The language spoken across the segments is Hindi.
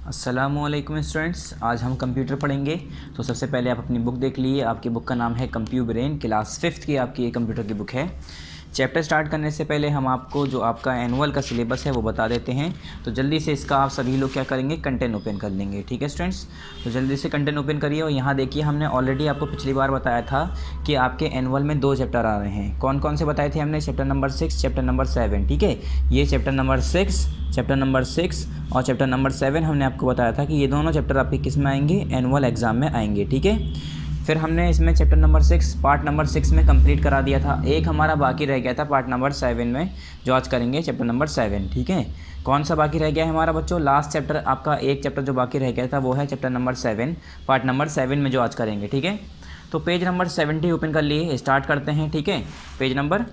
अस्सलामुअलैकुम स्टूडेंट्स, आज हम कंप्यूटर पढ़ेंगे। तो सबसे पहले आप अपनी बुक देख लीजिए। आपकी बुक का नाम है कंप्यूटर ब्रेन, क्लास 5th की आपकी ये कंप्यूटर की बुक है। चैप्टर स्टार्ट करने से पहले हम आपको जो आपका एनुअल का सिलेबस है वो बता देते हैं। तो जल्दी से इसका आप सभी लोग क्या करेंगे, कंटेंट ओपन कर लेंगे। ठीक है स्टूडेंट्स, तो जल्दी से कंटेंट ओपन करिए। और यहाँ देखिए, हमने ऑलरेडी आपको पिछली बार बताया था कि आपके एनुअल में 2 चैप्टर आ रहे हैं। कौन कौन से बताए थे हमने? Chapter number 6, chapter number 7। ठीक है, ये चैप्टर नंबर 6 और चैप्टर नंबर 7 हमने आपको बताया था कि ये दोनों चैप्टर आपके किस में आएंगे, एनुअल एग्ज़ाम में आएंगे। ठीक है, फिर हमने इसमें चैप्टर नंबर 6 पार्ट नंबर 6 में कंप्लीट करा दिया था। एक हमारा बाकी रह गया था पार्ट नंबर 7 में, जो आज करेंगे चैप्टर नंबर 7। ठीक है, कौन सा बाकी रह गया है हमारा बच्चों? लास्ट चैप्टर आपका एक चैप्टर जो बाकी रह गया था वो है चैप्टर नंबर 7, पार्ट नंबर 7 में जो आज करेंगे। ठीक है, तो पेज नंबर 70 ओपन कर लिए, स्टार्ट करते हैं। ठीक है, पेज नंबर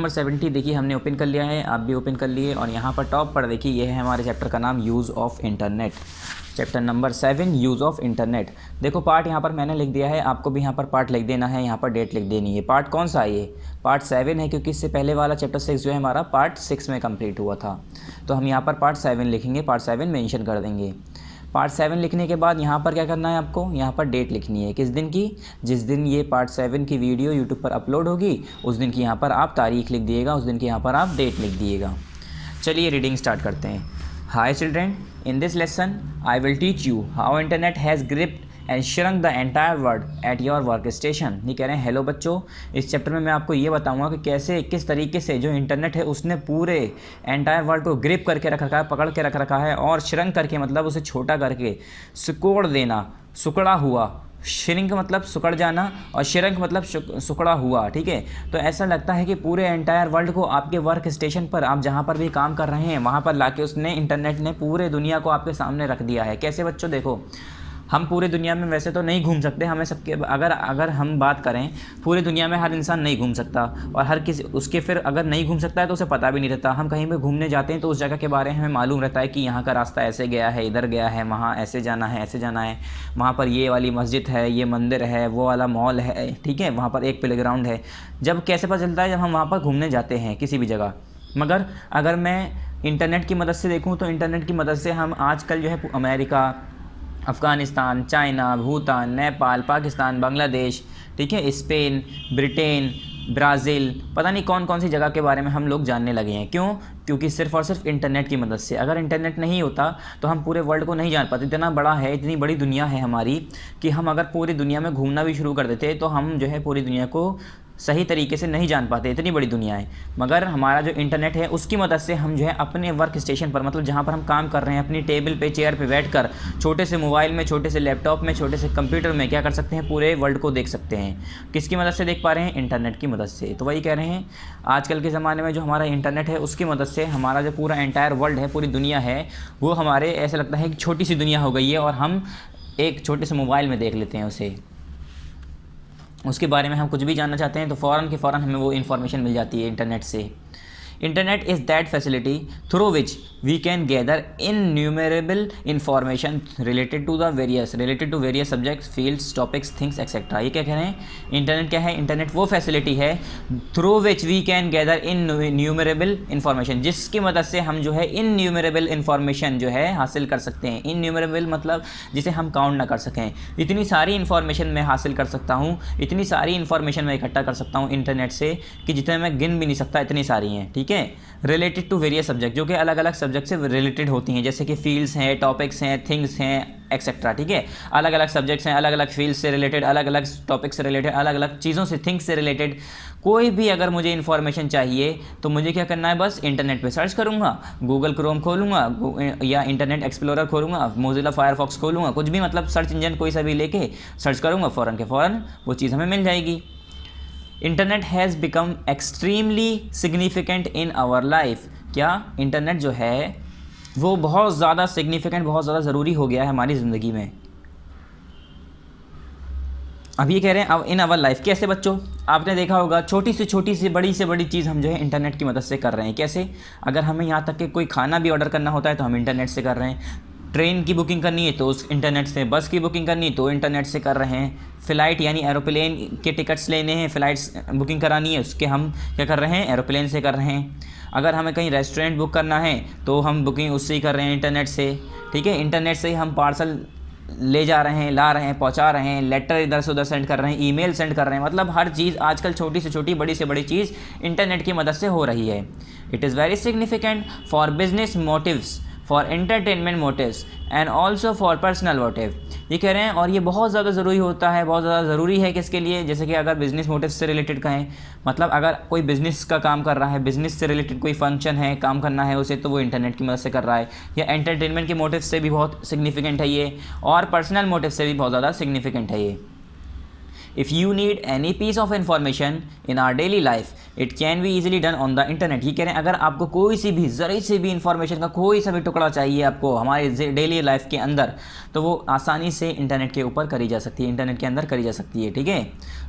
70 देखिए हमने ओपन कर लिया है, आप भी ओपन कर लिए। और यहाँ पर टॉप पर देखिए, ये है हमारे चैप्टर का नाम, use of internet. Chapter number 7, use of internet. देखो पार्ट यहाँ पर मैंने लिख दिया है, आपको भी यहाँ पर पार्ट लिख देना है, यहाँ पर डेट लिख देनी है। पार्ट कौन सा है ये? पार्ट 7 है, क्योंकि इससे पहले वाला चैप्टर 6 जो है हमारा पार्ट 6 में कंप्लीट हुआ था। तो हम यहाँ पर पार्ट 7 लिखेंगे, पार्ट 7 मेंशन कर देंगे। पार्ट 7 लिखने के बाद यहाँ पर क्या करना है आपको? यहाँ पर डेट लिखनी है। किस दिन की? जिस दिन ये पार्ट 7 की वीडियो यूट्यूब पर अपलोड होगी, उस दिन की यहाँ पर आप तारीख लिख दिएगा, उस दिन की यहाँ पर आप डेट लिख दिएगा। चलिए रीडिंग स्टार्ट करते हैं। Hi children, in this lesson I will teach you how internet has gripped and shrunk the entire world at your work station. ये कह रहे हैं, हेलो बच्चों, इस चैप्टर में मैं आपको ये बताऊंगा कि कैसे किस तरीके से जो इंटरनेट है उसने पूरे एंटायर वर्ल्ड को ग्रिप करके रख रखा है, पकड़ के रख रखा है। और श्रंक करके मतलब उसे छोटा करके, सिकोड़ देना, सुकड़ा हुआ। श्रिंक मतलब सुकड़ जाना और श्रंक मतलब सुकड़ा हुआ। ठीक है, तो ऐसा लगता है कि पूरे एंटायर वर्ल्ड को आपके वर्क स्टेशन पर, आप जहाँ पर भी काम कर रहे हैं वहाँ पर लाके उसने, इंटरनेट ने पूरे दुनिया को आपके सामने रख दिया है। कैसे बच्चों? देखो, हम पूरी दुनिया में वैसे तो नहीं घूम सकते, हमें सबके अगर हम बात करें, पूरी दुनिया में हर इंसान नहीं घूम सकता। और हर किसी उसके फिर अगर नहीं घूम सकता है तो उसे पता भी नहीं रहता। हम कहीं पे घूमने जाते हैं तो उस जगह के बारे में हमें मालूम रहता है कि यहाँ का रास्ता ऐसे गया है, इधर गया है, वहाँ ऐसे जाना है, ऐसे जाना है, वहाँ पर ये वाली मस्जिद है, ये मंदिर है, वो वाला मॉल है। ठीक है, वहाँ पर एक प्लेग्राउंड है। जब कैसे पता चलता है? जब हम वहाँ पर घूमने जाते हैं किसी भी जगह। मगर अगर मैं इंटरनेट की मदद से देखूँ तो इंटरनेट की मदद से हम आजकल जो है अमेरिका, अफ़गानिस्तान, चाइना, भूटान, नेपाल, पाकिस्तान, बांग्लादेश, ठीक है, स्पेन, ब्रिटेन, ब्राज़ील, पता नहीं कौन कौन सी जगह के बारे में हम लोग जानने लगे हैं। क्यों? क्योंकि सिर्फ़ और सिर्फ इंटरनेट की मदद से। अगर इंटरनेट नहीं होता तो हम पूरे वर्ल्ड को नहीं जान पाते। इतना बड़ा है, इतनी बड़ी दुनिया है हमारी, कि हम अगर पूरी दुनिया में घूमना भी शुरू कर देते तो हम जो है पूरी दुनिया को सही तरीके से नहीं जान पाते, इतनी बड़ी दुनिया है। मगर हमारा जो इंटरनेट है उसकी मदद से हम जो है अपने वर्क स्टेशन पर, मतलब जहाँ पर हम काम कर रहे हैं, अपनी टेबल पे, चेयर पे बैठकर, छोटे से मोबाइल में, छोटे से लैपटॉप में, छोटे से कंप्यूटर में क्या कर सकते हैं, पूरे वर्ल्ड को देख सकते हैं। किसकी मदद से देख पा रहे हैं? इंटरनेट की मदद से। तो वही कह रहे हैं, आजकल के ज़माने में जो हमारा इंटरनेट है उसकी मदद से हमारा जो पूरा एंटायर वर्ल्ड है, पूरी दुनिया है, वो हमारे ऐसा लगता है कि छोटी सी दुनिया हो गई है और हम एक छोटे से मोबाइल में देख लेते हैं उसे। उसके बारे में हम कुछ भी जानना चाहते हैं तो फ़ौरन के फ़ौरन हमें वो इन्फॉर्मेशन मिल जाती है इंटरनेट से। Internet is that facility through which we can gather innumerable information related to various subjects, fields, topics, things etcetera. ये क्या कह रहे हैं? इंटरनेट क्या है? इंटरनेट वो फैसिलिटी है through which we can gather innumerable information, जिसकी मदद से हम जो है इनन्यूमरेबल इंफॉर्मेशन जो है हासिल कर सकते हैं। इनन्यूमरेबल मतलब जिसे हम काउंट ना कर सकें। इतनी सारी इन्फॉर्मेशन मैं हासिल कर सकता हूँ, इतनी सारी इन्फॉर्मेशन मैं इकट्ठा कर सकता हूँ इंटरनेट से कि जितने मैं गिन भी नहीं सकता, इतनी सारी हैं। ठीक है, रिलेटेड टू वेरियस सब्जेक्ट, जो कि अलग अलग सब्जेक्ट से रिलेटेड होती हैं, जैसे कि फील्ड्स हैं, टॉपिक्स हैं, थिंग्स हैं, एक्सेट्रा। ठीक है, अलग अलग सब्जेक्ट्स हैं, अलग अलग फील्ड्स से रिलेटेड, अलग अलग टॉपिक्स से रिलेटेड, अलग अलग चीज़ों से, थिंग्स से रिलेटेड कोई भी अगर मुझे इन्फॉर्मेशन चाहिए तो मुझे क्या करना है? बस इंटरनेट पे सर्च करूँगा, गूगल क्रोम खोलूँगा या इंटरनेट एक्सप्लोरर खोलूँगा, मोजिला फायरफॉक्स खोलूँगा, कुछ भी मतलब सर्च इंजन कोई सा भी लेके सर्च करूँगा, फ़ौरन के फ़ौरन वो चीज़ हमें मिल जाएगी। Internet has become extremely significant in our life. क्या? इंटरनेट जो है वो बहुत ज़्यादा सिग्निफिकेंट, बहुत ज़्यादा ज़रूरी हो गया है हमारी ज़िंदगी में। अब ये कह रहे हैं अब इन आवर लाइफ। कैसे बच्चों? आपने देखा होगा छोटी से बड़ी चीज़ हम जो है इंटरनेट की मदद से कर रहे हैं। कैसे? अगर हमें यहाँ तक कि कोई खाना भी ऑर्डर करना होता है तो हम इंटरनेट से कर रहे हैं, ट्रेन की बुकिंग करनी है तो उस इंटरनेट से, बस की बुकिंग करनी है तो इंटरनेट से कर रहे हैं, फ़्लाइट यानी एरोप्लेन के टिकट्स लेने हैं, फ़्लाइट्स बुकिंग करानी है उसके हम क्या कर रहे हैं, एरोप्लेन से कर रहे हैं। अगर हमें कहीं रेस्टोरेंट बुक करना है तो हम बुकिंग उससे ही कर रहे हैं, इंटरनेट से, ठीक है। इंटरनेट से ही हम पार्सल ले जा रहे हैं, ला रहे हैं, पहुंचा रहे हैं, लेटर इधर से उधर सेंड कर रहे हैं, ईमेल सेंड कर रहे हैं, मतलब हर चीज़ आजकल छोटी से छोटी, बड़ी से बड़ी चीज़ इंटरनेट की मदद से हो रही है। It is very significant for business motives, for entertainment motives and also for personal motive. ये कह रहे हैं और ये बहुत ज़्यादा ज़रूरी होता है, बहुत ज़्यादा ज़रूरी है किसके लिए, जैसे कि अगर बिज़नेस मोटिव से रिलेटेड कहें, मतलब अगर कोई बिज़नेस का काम कर रहा है, बिज़नेस से रिलेटेड कोई फंक्शन है, काम करना है उसे, तो वो इंटरनेट की मदद से कर रहा है। या एंटरटेनमेंट के मोटिव से भी बहुत सिग्निफिकेंट है ये, और पर्सनल मोटिव से भी बहुत ज़्यादा सिग्निफिकेंट है ये। If you need any piece of information in our daily life, it can be easily done on the internet। ये कह रहे हैं अगर आपको कोई सी भी ज़रा सी भी इंफॉर्मेशन का कोई सा भी टुकड़ा चाहिए आपको हमारे डेली लाइफ के अंदर, तो वो आसानी से इंटरनेट के ऊपर करी जा सकती है, इंटरनेट के अंदर करी जा सकती है, ठीक है।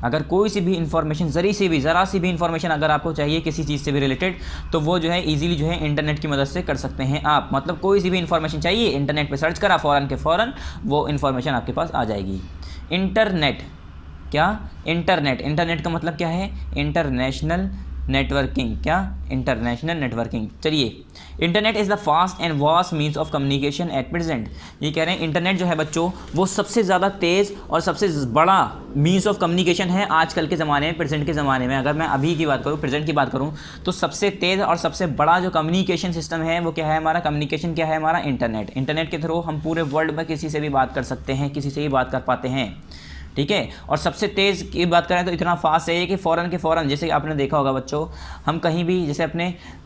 अगर कोई सी भी इंफॉर्मेशन, ज़रा सी भी इंफॉर्मेशन अगर आपको चाहिए किसी चीज़ से भी रिलेटेड, तो वो जो है ईजिली जो है इंटरनेट की मदद से कर सकते हैं आप। मतलब कोई सी भी इंफॉर्मेशन चाहिए, इंटरनेट पर सर्च करा, फ़ौरन के फ़ौरन वो इन्फॉर्मेशन आपके पास आ जाएगी। इंटरनेट, क्या इंटरनेट, इंटरनेट का मतलब क्या है, इंटरनेशनल नेटवर्किंग, क्या इंटरनेशनल नेटवर्किंग। चलिए, internet is the fast and vast means of communication at present. ये कह रहे हैं इंटरनेट जो है बच्चों, वो सबसे ज़्यादा तेज़ और सबसे बड़ा मीन्स ऑफ कम्युनिकेशन है आजकल के ज़माने में, प्रेजेंट के ज़माने में। अगर मैं अभी की बात करूँ, प्रेजेंट की बात करूँ, तो सबसे तेज़ और सबसे बड़ा जो कम्युनिकेशन सिस्टम है वो क्या है हमारा, कम्युनिकेशन क्या है हमारा, इंटरनेट। इंटरनेट के थ्रू हम पूरे वर्ल्ड में किसी से भी बात कर सकते हैं, किसी से भी बात कर पाते हैं, ठीक है। और सबसे तेज़ की बात करें तो इतना फास्ट है कि फ़ौरन के फ़ौरन, जैसे आपने देखा होगा बच्चों, हम कहीं भी जैसे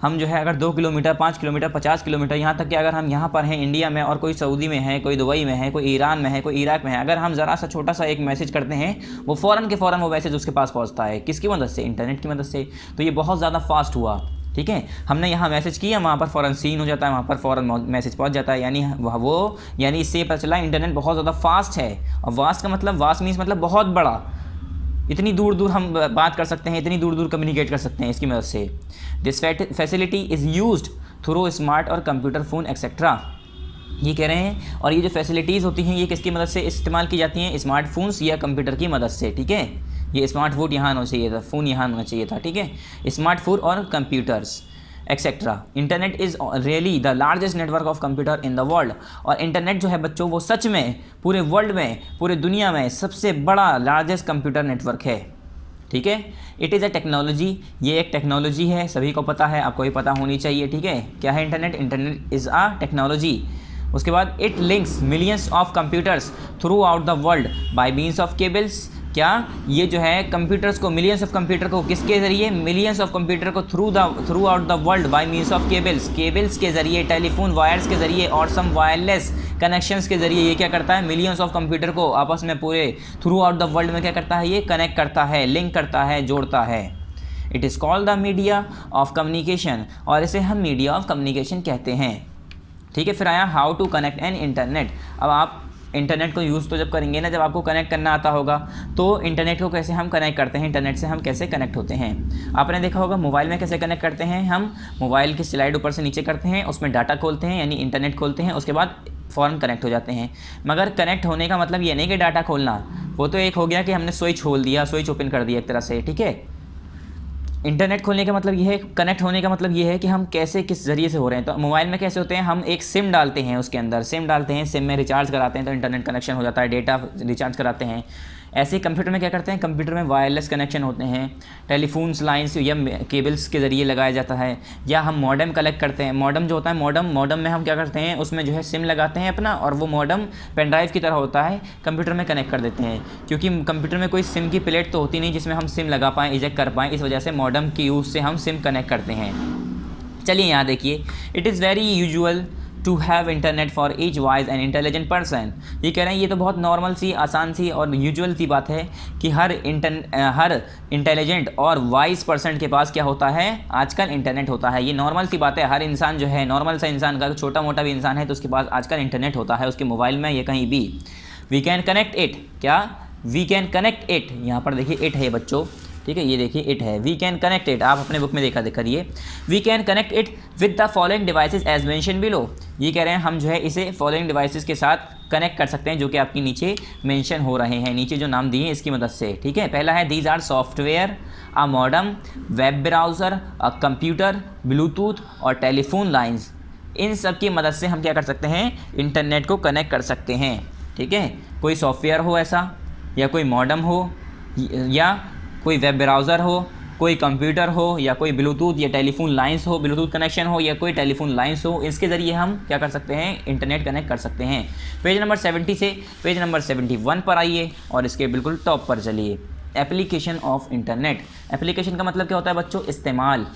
हम जो है अगर 2 किलोमीटर, 5 किलोमीटर, 50 किलोमीटर, यहाँ तक कि अगर हम यहाँ पर हैं इंडिया में और कोई सऊदी में है, कोई दुबई में है, कोई ईरान में है, कोई इराक में है, अगर हम ज़रा सा छोटा सा एक मैसेज करते हैं, वो फ़ौरन के फ़ौरन वो मैसेज उसके पास पहुँचता है। किसकी मदद से, इंटरनेट की मदद से। तो ये बहुत ज़्यादा फास्ट हुआ, ठीक है। हमने यहाँ मैसेज किया, वहाँ पर फ़ौरन सीन हो जाता है, वहाँ पर फ़ौरन मैसेज पहुँच जाता है, यानी इससे ये पता चला इंटरनेट बहुत ज़्यादा फास्ट है। और वास्ट का मतलब, वास्ट मीन्स मतलब बहुत बड़ा, इतनी दूर दूर हम बात कर सकते हैं, इतनी दूर दूर कम्युनिकेट कर सकते हैं इसकी मदद से। This facility is used through smart और कंप्यूटर फ़ोन एक्सेट्रा। ये कह रहे हैं और ये जो फैसिलिटीज़ होती हैं ये किसकी मदद से इस्तेमाल की जाती हैं, स्मार्टफोन्स या कंप्यूटर की मदद से, ठीक है। ये स्मार्टफोन यहाँ होना चाहिए था, फ़ोन यहाँ होना चाहिए था, ठीक है। स्मार्टफोन और computers etcetera. Internet is really the largest network of computer in the world. और इंटरनेट जो है बच्चों, वो सच में पूरे वर्ल्ड में, पूरे दुनिया में सबसे बड़ा लार्जेस्ट कंप्यूटर नेटवर्क है, ठीक है। इट इज़ अ टेक्नोलॉजी, ये एक टेक्नोलॉजी है, सभी को पता है, आपको भी पता होनी चाहिए, ठीक है। क्या है internet, internet is a technology. उसके बाद it links millions of computers through out the world by means of cables. क्या ये जो है कंप्यूटर्स को, मिलियंस ऑफ कंप्यूटर को किसके ज़रिए, मिलियंस ऑफ कंप्यूटर को through out the world by means of cables के ज़रिए, टेलीफोन वायर्स के ज़रिए और सम वायरलेस कनेक्शंस के ज़रिए ये क्या करता है, मिलियंस ऑफ कंप्यूटर को आपस में पूरे थ्रू आउट द वर्ल्ड में क्या करता है, ये कनेक्ट करता है, लिंक करता है, जोड़ता है। It is called the media of communication, और इसे हम मीडिया ऑफ कम्युनिकेशन कहते हैं, ठीक है। फिर आया how to connect an internet. अब आप इंटरनेट को यूज़ तो जब करेंगे ना, जब आपको कनेक्ट करना आता होगा, तो इंटरनेट को कैसे हम कनेक्ट करते हैं, इंटरनेट से हम कैसे कनेक्ट होते हैं। आपने देखा होगा मोबाइल में कैसे कनेक्ट करते हैं, हम मोबाइल की स्लाइड ऊपर से नीचे करते हैं, उसमें डाटा खोलते हैं यानी इंटरनेट खोलते हैं, उसके बाद फ़ौरन कनेक्ट हो जाते हैं। मगर कनेक्ट होने का मतलब ये नहीं कि डाटा खोलना, वो तो एक हो गया कि हमने स्विच खोल दिया, स्विच ओपन कर दिया एक तरह से, ठीक है। इंटरनेट खोलने का मतलब ये है, कनेक्ट होने का मतलब ये है कि हम कैसे, किस ज़रिए से हो रहे हैं। तो मोबाइल में कैसे होते हैं, हम एक सिम डालते हैं, उसके अंदर सिम डालते हैं, सिम में रिचार्ज कराते हैं तो इंटरनेट कनेक्शन हो जाता है, डेटा रिचार्ज कराते हैं। ऐसे ही कंप्यूटर में क्या करते हैं, कंप्यूटर में वायरलेस कनेक्शन होते हैं, टेलीफोन्स लाइंस या केबल्स के ज़रिए लगाया जाता है, या हम मॉडेम कलेक्ट करते हैं। मॉडेम जो होता है, मॉडेम में हम क्या करते हैं, उसमें जो है सिम लगाते हैं अपना, और वो मॉडेम पेन ड्राइव की तरह होता है, कंप्यूटर में कनेक्ट कर देते हैं। क्योंकि कंप्यूटर में कोई सिम की प्लेट तो होती नहीं जिसमें हम सिम लगा पाएँ, इजेक्ट कर पाएँ, इस वजह से मॉडेम की यूज़ से हम सिम कनेक्ट करते हैं। चलिए यहाँ देखिए, it is very usual to have internet for each wise and intelligent person. ये कह रहे हैं ये तो बहुत नॉर्मल सी, आसान सी और यूजुअल सी बात है कि हर इंटेलिजेंट और वाइज पर्सन के पास क्या होता है, आजकल इंटरनेट होता है। ये नॉर्मल सी बात है, हर इंसान जो है, नॉर्मल सा इंसान का, छोटा मोटा भी इंसान है तो उसके पास आजकल इंटरनेट होता है, उसके मोबाइल में या कहीं भी। वी कैन कनेक्ट इट, क्या वी कैन कनेक्ट इट, यहाँ पर देखिए इट है बच्चों, ठीक है, ये देखिए इट है। वी कैन कनेक्ट इट, आप अपने बुक में देखा करिए, we can connect it with the following devices as mention below. ये कह रहे हैं हम जो है इसे फॉलोइंग डिवाइसेस के साथ कनेक्ट कर सकते हैं जो कि आपकी नीचे मेंशन हो रहे हैं, नीचे जो नाम दिए हैं इसकी मदद से। ठीक है, पहला है these are software, a modem, web browser, a computer, bluetooth और टेलीफोन लाइंस। इन सब की मदद से हम क्या कर सकते हैं, इंटरनेट को कनेक्ट कर सकते हैं। ठीक है, कोई सॉफ्टवेयर हो ऐसा, या कोई मॉडम हो, या कोई वेब ब्राउज़र हो, कोई कंप्यूटर हो, या कोई ब्लूटूथ या टेलीफोन लाइंस हो, ब्लूटूथ कनेक्शन हो या कोई टेलीफोन लाइंस हो, इसके ज़रिए हम क्या कर सकते हैं, इंटरनेट कनेक्ट कर सकते हैं। पेज नंबर 70 से पेज नंबर 71 पर आइए और इसके बिल्कुल टॉप पर चलिए। Application of internet. एप्लीकेशन का मतलब क्या होता है बच्चों, इस्तेमाल,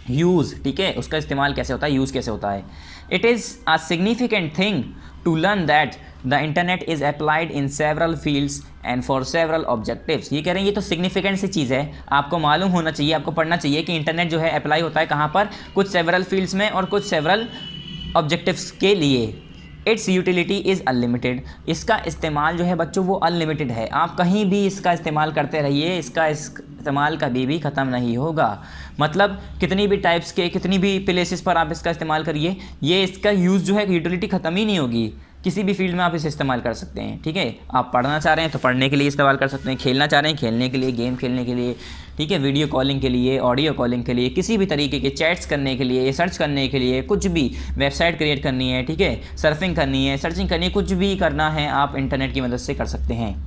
यूज़। ठीक है, उसका इस्तेमाल कैसे होता है, यूज़ कैसे होता है। It is a significant thing to learn that the internet is applied in several fields and for several objectives. ये कह रहे हैं ये तो सिग्निफिकेंट सी चीज़ है, आपको मालूम होना चाहिए, आपको पढ़ना चाहिए कि इंटरनेट जो है अप्लाई होता है कहाँ पर, कुछ सेवरल फील्ड्स में और कुछ सेवरल ऑब्जेक्टिव्स के लिए। It's utility is unlimited. इसका इस्तेमाल जो है बच्चों वो अनलिमिटेड है, आप कहीं भी इसका इस्तेमाल करते रहिए, इसका इस्तेमाल कभी भी ख़त्म नहीं होगा। मतलब कितनी भी टाइप्स के, कितनी भी प्लेसेस पर आप इसका इस्तेमाल करिए, ये इसका यूज़ जो है यूटिलिटी ख़त्म ही नहीं होगी। किसी भी फील्ड में आप इसे इस्तेमाल कर सकते हैं। ठीक है, आप पढ़ना चाह रहे हैं तो पढ़ने के लिए इस्तेमाल कर सकते हैं, खेलना चाह रहे हैं खेलने के लिए, गेम खेलने के लिए, ठीक है, वीडियो कॉलिंग के लिए, ऑडियो कॉलिंग के लिए, किसी भी तरीके के चैट्स करने के लिए, सर्च करने के लिए, कुछ भी वेबसाइट क्रिएट करनी है, ठीक है, सर्फिंग करनी है, सर्चिंग करनी है, कुछ भी करना है आप इंटरनेट की मदद से कर सकते हैं।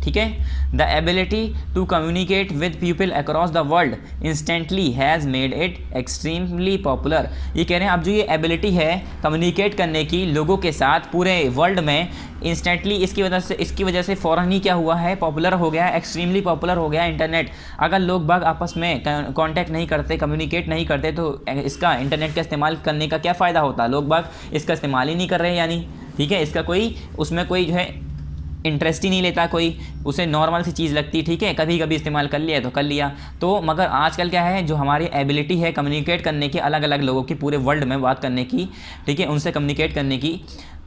ठीक है, the ability to communicate with people across the world instantly has made it extremely popular. ये कह रहे हैं अब जो ये एबिलिटी है कम्युनिकेट करने की लोगों के साथ पूरे वर्ल्ड में इंस्टेंटली, इसकी वजह से फ़ौरन ही क्या हुआ है, पॉपुलर हो गया है, एक्सट्रीमली पॉपुलर हो गया है इंटरनेट। अगर लोग बाग आपस में कांटेक्ट नहीं करते, कम्युनिकेट नहीं करते तो इसका इंटरनेट का इस्तेमाल करने का क्या फ़ायदा होता। लोग बाग इसका इस्तेमाल ही नहीं कर रहे यानी, ठीक है, इसका कोई उसमें कोई जो है इंटरेस्ट ही नहीं लेता, कोई उसे नॉर्मल सी चीज़ लगती। ठीक है, कभी कभी इस्तेमाल कर लिया तो कर लिया। तो मगर आजकल क्या है, जो हमारी एबिलिटी है कम्युनिकेट करने की, अलग अलग लोगों की पूरे वर्ल्ड में बात करने की, ठीक है, उनसे कम्युनिकेट करने की,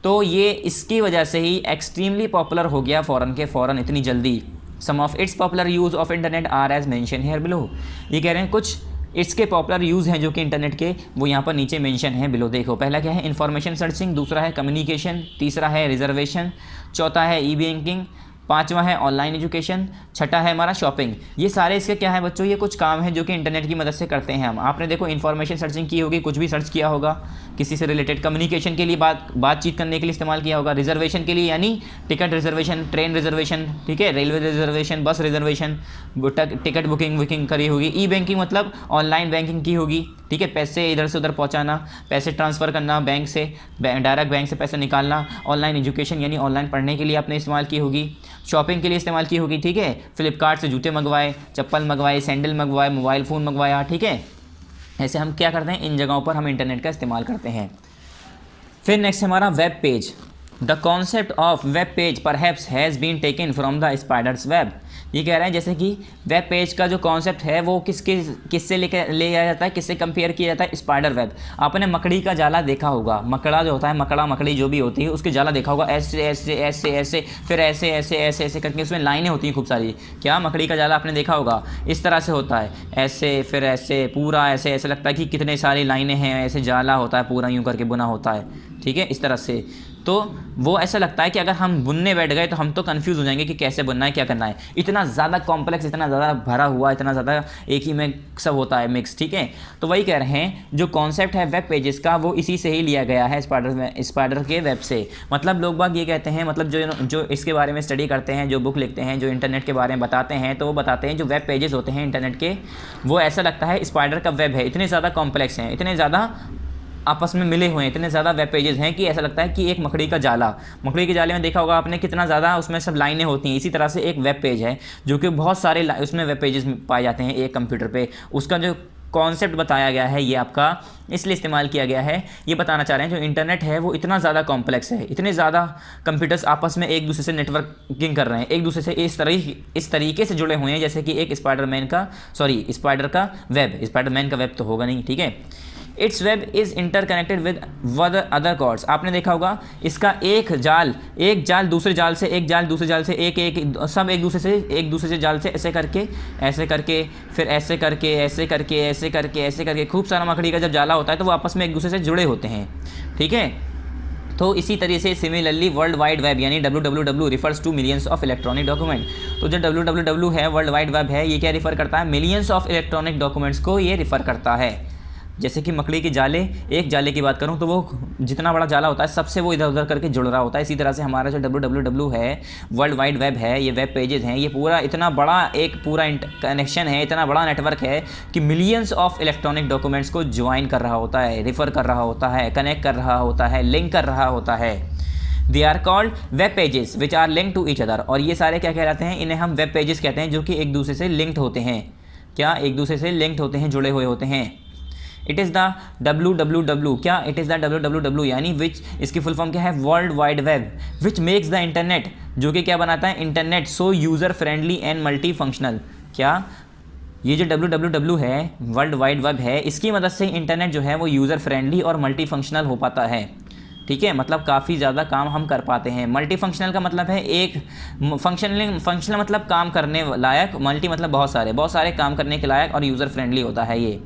तो ये इसकी वजह से ही एक्सट्रीमली पॉपुलर हो गया फ़ौरन के फ़ौरन, इतनी जल्दी। Some of its popular use of internet are as mention here below. ये कह रहे हैं कुछ इसके पॉपुलर यूज़ हैं जो कि इंटरनेट के, वो यहाँ पर नीचे मेंशन है बिलो। देखो, पहला क्या है, इन्फॉर्मेशन सर्चिंग, दूसरा है कम्युनिकेशन, तीसरा है रिजर्वेशन, चौथा है ई बैंकिंग, पांचवा है ऑनलाइन एजुकेशन, छठा है हमारा शॉपिंग। ये सारे इसके क्या है बच्चों, ये कुछ काम है जो कि इंटरनेट की मदद से करते हैं हम। आपने देखो इन्फॉर्मेशन सर्चिंग की होगी, कुछ भी सर्च किया होगा किसी से रिलेटेड, कम्युनिकेशन के लिए बातचीत करने के लिए इस्तेमाल किया होगा, रिजर्वेशन के लिए यानी टिकट रिजर्वेशन, ट्रेन रिजर्वेशन, ठीक है, रेलवे रिजर्वेशन, बस रिजर्वेशन, टिकट बुकिंग करी होगी। ई बैंकिंग मतलब ऑनलाइन बैंकिंग की होगी, ठीक है, पैसे इधर से उधर पहुंचाना, पैसे ट्रांसफ़र करना बैंक से, डायरेक्ट बैंक से पैसे निकालना। ऑनलाइन एजुकेशन यानी ऑनलाइन पढ़ने के लिए आपने इस्तेमाल की होगी। शॉपिंग के लिए इस्तेमाल की होगी, ठीक है, फ्लिपकार्ट से जूते मंगवाए, चप्पल मंगवाए, सैंडल मंगवाए, मोबाइल फ़ोन मंगवाया, ठीक है। ऐसे हम क्या करते हैं, इन जगहों पर हम इंटरनेट का इस्तेमाल करते हैं। फिर नेक्स्ट हमारा web page. The concept of web page perhaps has been taken from the spider's web. ये कह रहे हैं जैसे कि वेब पेज का जो कॉन्सेप्ट है वो किससे ले आया जाता है, किससे कंपेयर किया जाता है, स्पाइडर वेब। आपने मकड़ी का जाला देखा होगा, मकड़ा जो होता है, मकड़ी जो भी होती है उसके जाला देखा होगा, ऐसे ऐसे ऐसे ऐसे, फिर ऐसे ऐसे ऐसे ऐसे करके उसमें लाइनें होती हैं खूब सारी। क्या मकड़ी का जाला आपने देखा होगा, इस तरह से होता है, ऐसे फिर ऐसे, पूरा ऐसे ऐसे लगता है कि कितने सारी लाइनें हैं, ऐसे जाला होता है पूरा यूँ करके बुना होता है, ठीक है, इस तरह से। तो वो ऐसा लगता है कि अगर हम बुनने बैठ गए तो हम तो कंफ्यूज हो जाएंगे कि कैसे बुनना है, क्या करना है। इतना ज़्यादा कॉम्प्लेक्स, इतना ज़्यादा भरा हुआ, इतना ज़्यादा एक ही में सब होता है मिक्स, ठीक है। तो वही कह रहे हैं जो कॉन्सेप्ट है वेब पेजेस का वो इसी से ही लिया गया है, स्पाइडर के वेब से। मतलब लोग बाग ये कहते हैं, मतलब जो इसके बारे में स्टडी करते हैं, जो बुक लिखते हैं, जो इंटरनेट के बारे में बताते हैं, तो वो बताते हैं जो वेब पेजेस होते हैं इंटरनेट के, वो ऐसा लगता है स्पाइडर का वेब है। इतने ज़्यादा कॉम्प्लेक्स हैं, इतने ज़्यादा आपस में मिले हुए हैं, इतने ज़्यादा वेब पेजेस हैं कि ऐसा लगता है कि एक मकड़ी का जाला। मकड़ी के जाले में देखा होगा आपने कितना ज़्यादा उसमें सब लाइनें होती हैं। इसी तरह से एक वेब पेज है जो कि बहुत सारे उसमें वेब पेजेस पाए जाते हैं एक कंप्यूटर पे। उसका जो कॉन्सेप्ट बताया गया है ये आपका इसलिए इस्तेमाल किया गया है, ये बताना चाह रहे हैं जो इंटरनेट है वो इतना ज़्यादा कॉम्प्लेक्स है, इतने ज़्यादा कंप्यूटर्स आपस में एक दूसरे से नेटवर्किंग कर रहे हैं, एक दूसरे से इस तरीके से जुड़े हुए हैं जैसे कि एक स्पाइडरमैन का वेब तो होगा नहीं, ठीक है। Its web is interconnected with other cords. आपने देखा होगा इसका एक जाल दूसरे जाल से, एक जाल दूसरे जाल से, एक सब एक दूसरे से जाल से ऐसे करके फिर ऐसे करके खूब सारा मकड़ी का जब जाला होता है तो वो आपस में एक दूसरे से जुड़े होते हैं। ठीक है, तो इसी तरीके से सिमिलरली वर्ल्ड वाइड वेब यानी www refers to millions of electronic document. तो जो www है, वर्ल्ड वाइड वेब है, ये क्या रिफ़र करता है? मिलियंस ऑफ इलेक्ट्रॉनिक डॉक्यूमेंट्स को ये रिफ़र करता है। जैसे कि मकड़ी के जाले, एक जाले की बात करूं तो वो जितना बड़ा जाला होता है सबसे वो इधर उधर करके जुड़ रहा होता है। इसी तरह से हमारा जो www है, वर्ल्ड वाइड वेब है, ये वेब पेजेस हैं, ये पूरा इतना बड़ा एक पूरा कनेक्शन है, इतना बड़ा नेटवर्क है कि मिलियंस ऑफ इलेक्ट्रॉनिक डॉक्यूमेंट्स को ज्वाइन कर रहा होता है, रिफ़र कर रहा होता है, कनेक्ट कर रहा होता है, लिंक कर रहा होता है। They are called web pages which are link to each other. और ये सारे क्या कहलाते हैं? इन्हें हम वेब पेजेस कहते हैं, जो कि एक दूसरे से लिंक्ड होते हैं। क्या? एक दूसरे से लिंक्ड होते हैं, जुड़े हुए होते हैं। इट इज़ द www, क्या? इट इज़ द www यानी विच, इसकी फुल फॉर्म क्या है? World wide web, which makes the internet, जो कि क्या बनाता है? Internet so user friendly and multi functional. क्या? ये जो www है, वर्ल्ड वाइड वेब है, इसकी मदद से इंटरनेट जो है वो यूज़र फ्रेंडली और मल्टी फंक्शनल हो पाता है। ठीक है, मतलब काफ़ी ज़्यादा काम हम कर पाते हैं। मल्टी फंक्शनल का मतलब है एक फंक्शनल मतलब काम करने लायक, मल्टी मतलब बहुत सारे काम करने के लायक, और यूज़र फ्रेंडली होता है ये।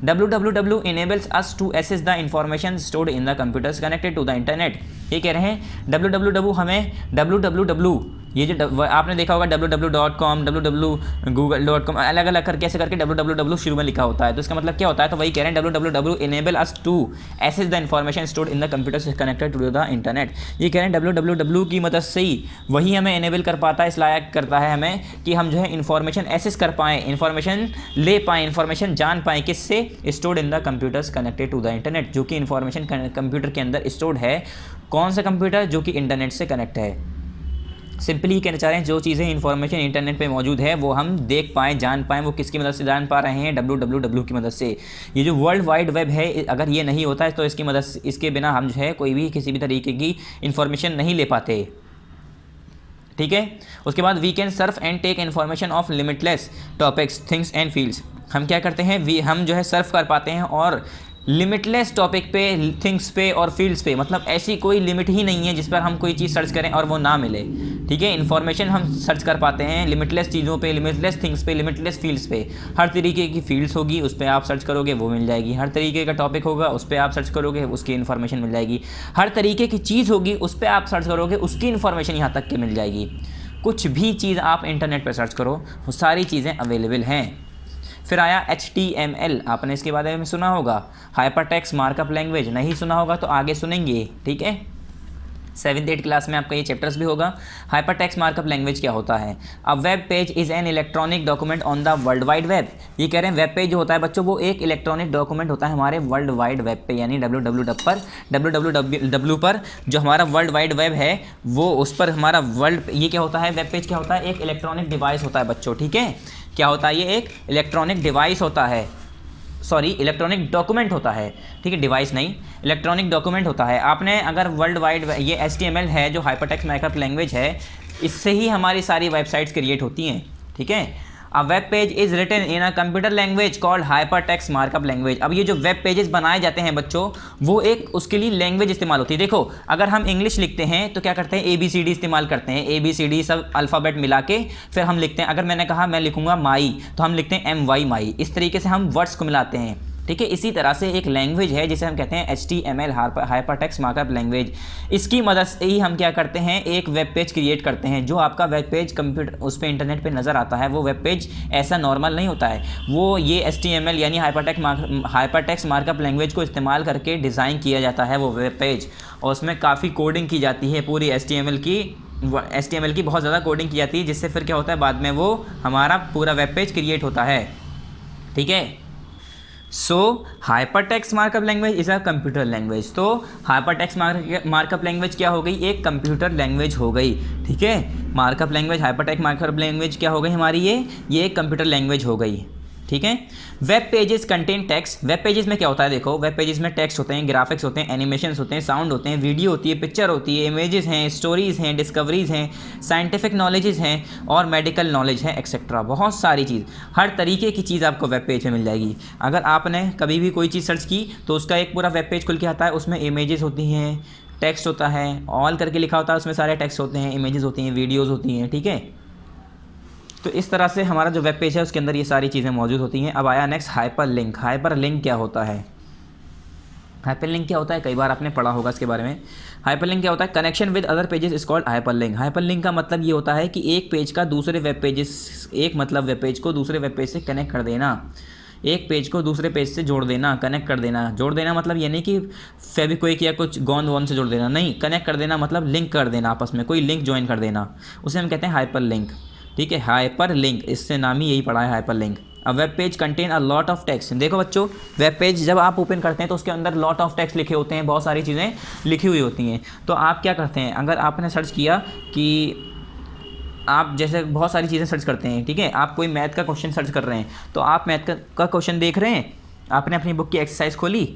www enables us to access the information stored in the computers connected to the internet। ये कह रहे हैं www हमें www, ये जो आपने देखा होगा www.com, www.google.com, अलग अलग करके ऐसे करके www शुरू में लिखा होता है। तो इसका मतलब क्या होता है? तो वही कह रहे हैं www enable us to access the information stored in the computers connected to the internet। ये कह रहे हैं www की मदद से ही वही हमें इनेबल कर पाता है, इस लायक करता है हमें कि हम जो है इन्फॉर्मेशन एक्सेस कर पाएँ, इन्फॉर्मेशन ले पाएँ, इन्फॉर्मेशन जान पाएँ। किससे? Stored in the computers connected to the internet, जो कि इन्फॉर्मेशन कंप्यूटर के अंदर स्टोर्ड है। कौन सा कंप्यूटर? जो कि इंटरनेट से कनेक्ट है। सिंपली कहना चाह रहे हैं जो चीज़ें इन्फॉर्मेशन इंटरनेट पे मौजूद है वो हम देख पाएँ, जान पाएँ। वो किसकी मदद से जान पा रहे हैं? www की मदद से। ये जो वर्ल्ड वाइड वेब है, अगर ये नहीं होता है तो इसकी मदद से, इसके बिना हम जो है कोई भी किसी भी तरीके की इन्फॉर्मेशन नहीं ले पाते। ठीक है, उसके बाद we can surf and take information of limitless topics, things and fields. हम क्या करते हैं? हम जो है सर्फ कर पाते हैं और लिमिटलेस टॉपिक पे, थिंग्स पे और फील्ड्स पे, मतलब ऐसी कोई लिमिट ही नहीं है जिस पर हम कोई चीज़ सर्च करें और वो ना मिले। ठीक है, इन्फॉर्मेशन हम सर्च कर पाते हैं लिमिटलेस चीज़ों पे, लिमिटलेस थिंग्स पे, लिमिटलेस फील्ड्स पे। हर तरीके की फील्ड्स होगी, उस पर आप सर्च करोगे वो मिल जाएगी। हर तरीके का टॉपिक होगा, उस पर आप सर्च करोगे उसकी इन्फॉर्मेशन मिल जाएगी। हर तरीके की चीज़ होगी, उस पर आप सर्च करोगे उसकी इन्फॉर्मेशन यहाँ तक के मिल जाएगी। कुछ भी चीज़ आप इंटरनेट पर सर्च करो, वो सारी चीज़ें अवेलेबल हैं। फिर आया HTML, आपने इसके बारे में सुना होगा। हाइपरटेक्स्ट मार्कअप लैंग्वेज, नहीं सुना होगा तो आगे सुनेंगे। ठीक है, 7th 8th क्लास में आपका ये चैप्टर्स भी होगा। हाइपरटेक्स्ट मार्कअप लैंग्वेज क्या होता है? A web page is an electronic document on the world wide web. ये कह रहे हैं वेब पेज जो होता है बच्चों, वो एक इलेक्ट्रॉनिक डॉक्यूमेंट होता है हमारे वर्ल्ड वाइड वेब पे, यानी www पर जो हमारा वर्ल्ड वाइड वेब है वो, उस पर हमारा वर्ल्ड, ये क्या होता है? वेब पेज क्या होता है? एक इलेक्ट्रॉनिक डिवाइस होता है बच्चों। ठीक है, क्या होता है? ये एक इलेक्ट्रॉनिक डिवाइस होता है, सॉरी इलेक्ट्रॉनिक डॉक्यूमेंट होता है। ठीक है, डिवाइस नहीं, इलेक्ट्रॉनिक डॉक्यूमेंट होता है। आपने अगर वर्ल्ड वाइड, ये HTML है जो हाइपरटेक्स्ट मार्कअप लैंग्वेज है, इससे ही हमारी सारी वेबसाइट्स क्रिएट होती हैं। ठीक है, a web page is written in a computer language called hypertext markup language. अब ये जो वेब पेजेस बनाए जाते हैं बच्चों, वो एक उसके लिए लैंग्वेज इस्तेमाल होती है। देखो, अगर हम इंग्लिश लिखते हैं तो क्या करते हैं? ABCD इस्तेमाल करते हैं, ABCD सब अल्फ़ाबेट मिला के फिर हम लिखते हैं। अगर मैंने कहा मैं लिखूंगा माई, तो हम लिखते हैं MY माई। इस तरीके से हम वर्ड्स को मिलाते हैं। ठीक है, इसी तरह से एक लैंग्वेज है जिसे हम कहते हैं HTML, हाइपरटेक्स्ट मार्कअप लैंग्वेज। इसकी मदद से ही हम क्या करते हैं? एक वेब पेज क्रिएट करते हैं। जो आपका वेब पेज कंप्यूटर उस पर इंटरनेट पे नज़र आता है, वो वेब पेज ऐसा नॉर्मल नहीं होता है। वो ये HTML यानी हाइपरटेक्स्ट मार्कअप लैंग्वेज को इस्तेमाल करके डिज़ाइन किया जाता है वो वेब पेज, और उसमें काफ़ी कोडिंग की जाती है पूरी HTML की बहुत ज़्यादा कोडिंग की जाती है, जिससे फिर क्या होता है? बाद में वो हमारा पूरा वेब पेज क्रिएट होता है। ठीक है, so hypertext markup language is a computer language. तो हाइपरटेक्स्ट मार्कअप लैंग्वेज क्या हो गई? एक कंप्यूटर लैंग्वेज हो गई। ठीक है, markup language, hypertext markup language क्या हो गई हमारी? ये एक कंप्यूटर लैंग्वेज हो गई। ठीक है। Web pages contain text. Web pages में क्या होता है, देखो वेब पेजेस में टेक्स्ट होते हैं, ग्राफिक्स होते हैं, एनिमेशंस होते हैं, साउंड होते हैं, वीडियो होती है, पिक्चर होती है, इमेजेस हैं, स्टोरीज़ हैं, डिस्कवरीज़ हैं, साइंटिफिक नॉलेजेस हैं और मेडिकल नॉलेज है एक्सेट्रा। बहुत सारी चीज़, हर तरीके की चीज़ आपको वेब पेज पे मिल जाएगी। अगर आपने कभी भी कोई चीज़ सर्च की तो उसका एक पूरा वेब पेज खुल के आता है, उसमें इमेजेस होती हैं, टेक्स्ट होता है, ऑल करके लिखा होता है, उसमें सारे टेक्स्ट होते हैं, इमेजेस होती हैं, वीडियोज़ होती हैं, ठीक है। तो इस तरह से हमारा जो वेब पेज है उसके अंदर ये सारी चीज़ें मौजूद होती हैं। अब आया next hyper link. Hyper link क्या होता है? हाइपर लिंक क्या होता है, कई बार आपने पढ़ा होगा इसके बारे में। हाइपर लिंक क्या होता है? Connection with other pages is called hyper link. Hyper link का मतलब ये होता है कि एक पेज का दूसरे वेब पेजेस, एक मतलब वेब पेज को दूसरे वेब पेज से कनेक्ट कर देना, एक पेज को दूसरे पेज से जोड़ देना, कनेक्ट कर देना। जोड़ देना मतलब ये नहीं कि फेविक्विक या कुछ गोंद वोंद से जोड़ देना, नहीं, कनेक्ट कर देना मतलब लिंक कर देना, आपस में कोई लिंक ज्वाइन कर देना, उसे हम कहते हैं हाइपर लिंक, ठीक है। हाइपर लिंक, इससे नाम ही यही पड़ा है, hyper link. A web page contain a lot of text. देखो बच्चों, वेब पेज जब आप ओपन करते हैं तो उसके अंदर लॉट ऑफ टेक्स्ट लिखे होते हैं, बहुत सारी चीज़ें लिखी हुई होती हैं। तो आप क्या करते हैं, अगर आपने सर्च किया कि आप जैसे बहुत सारी चीज़ें सर्च करते हैं, ठीक है, आप कोई मैथ का क्वेश्चन सर्च कर रहे हैं, तो आप मैथ का क्वेश्चन देख रहे हैं, आपने अपनी बुक की एक्सरसाइज खोली,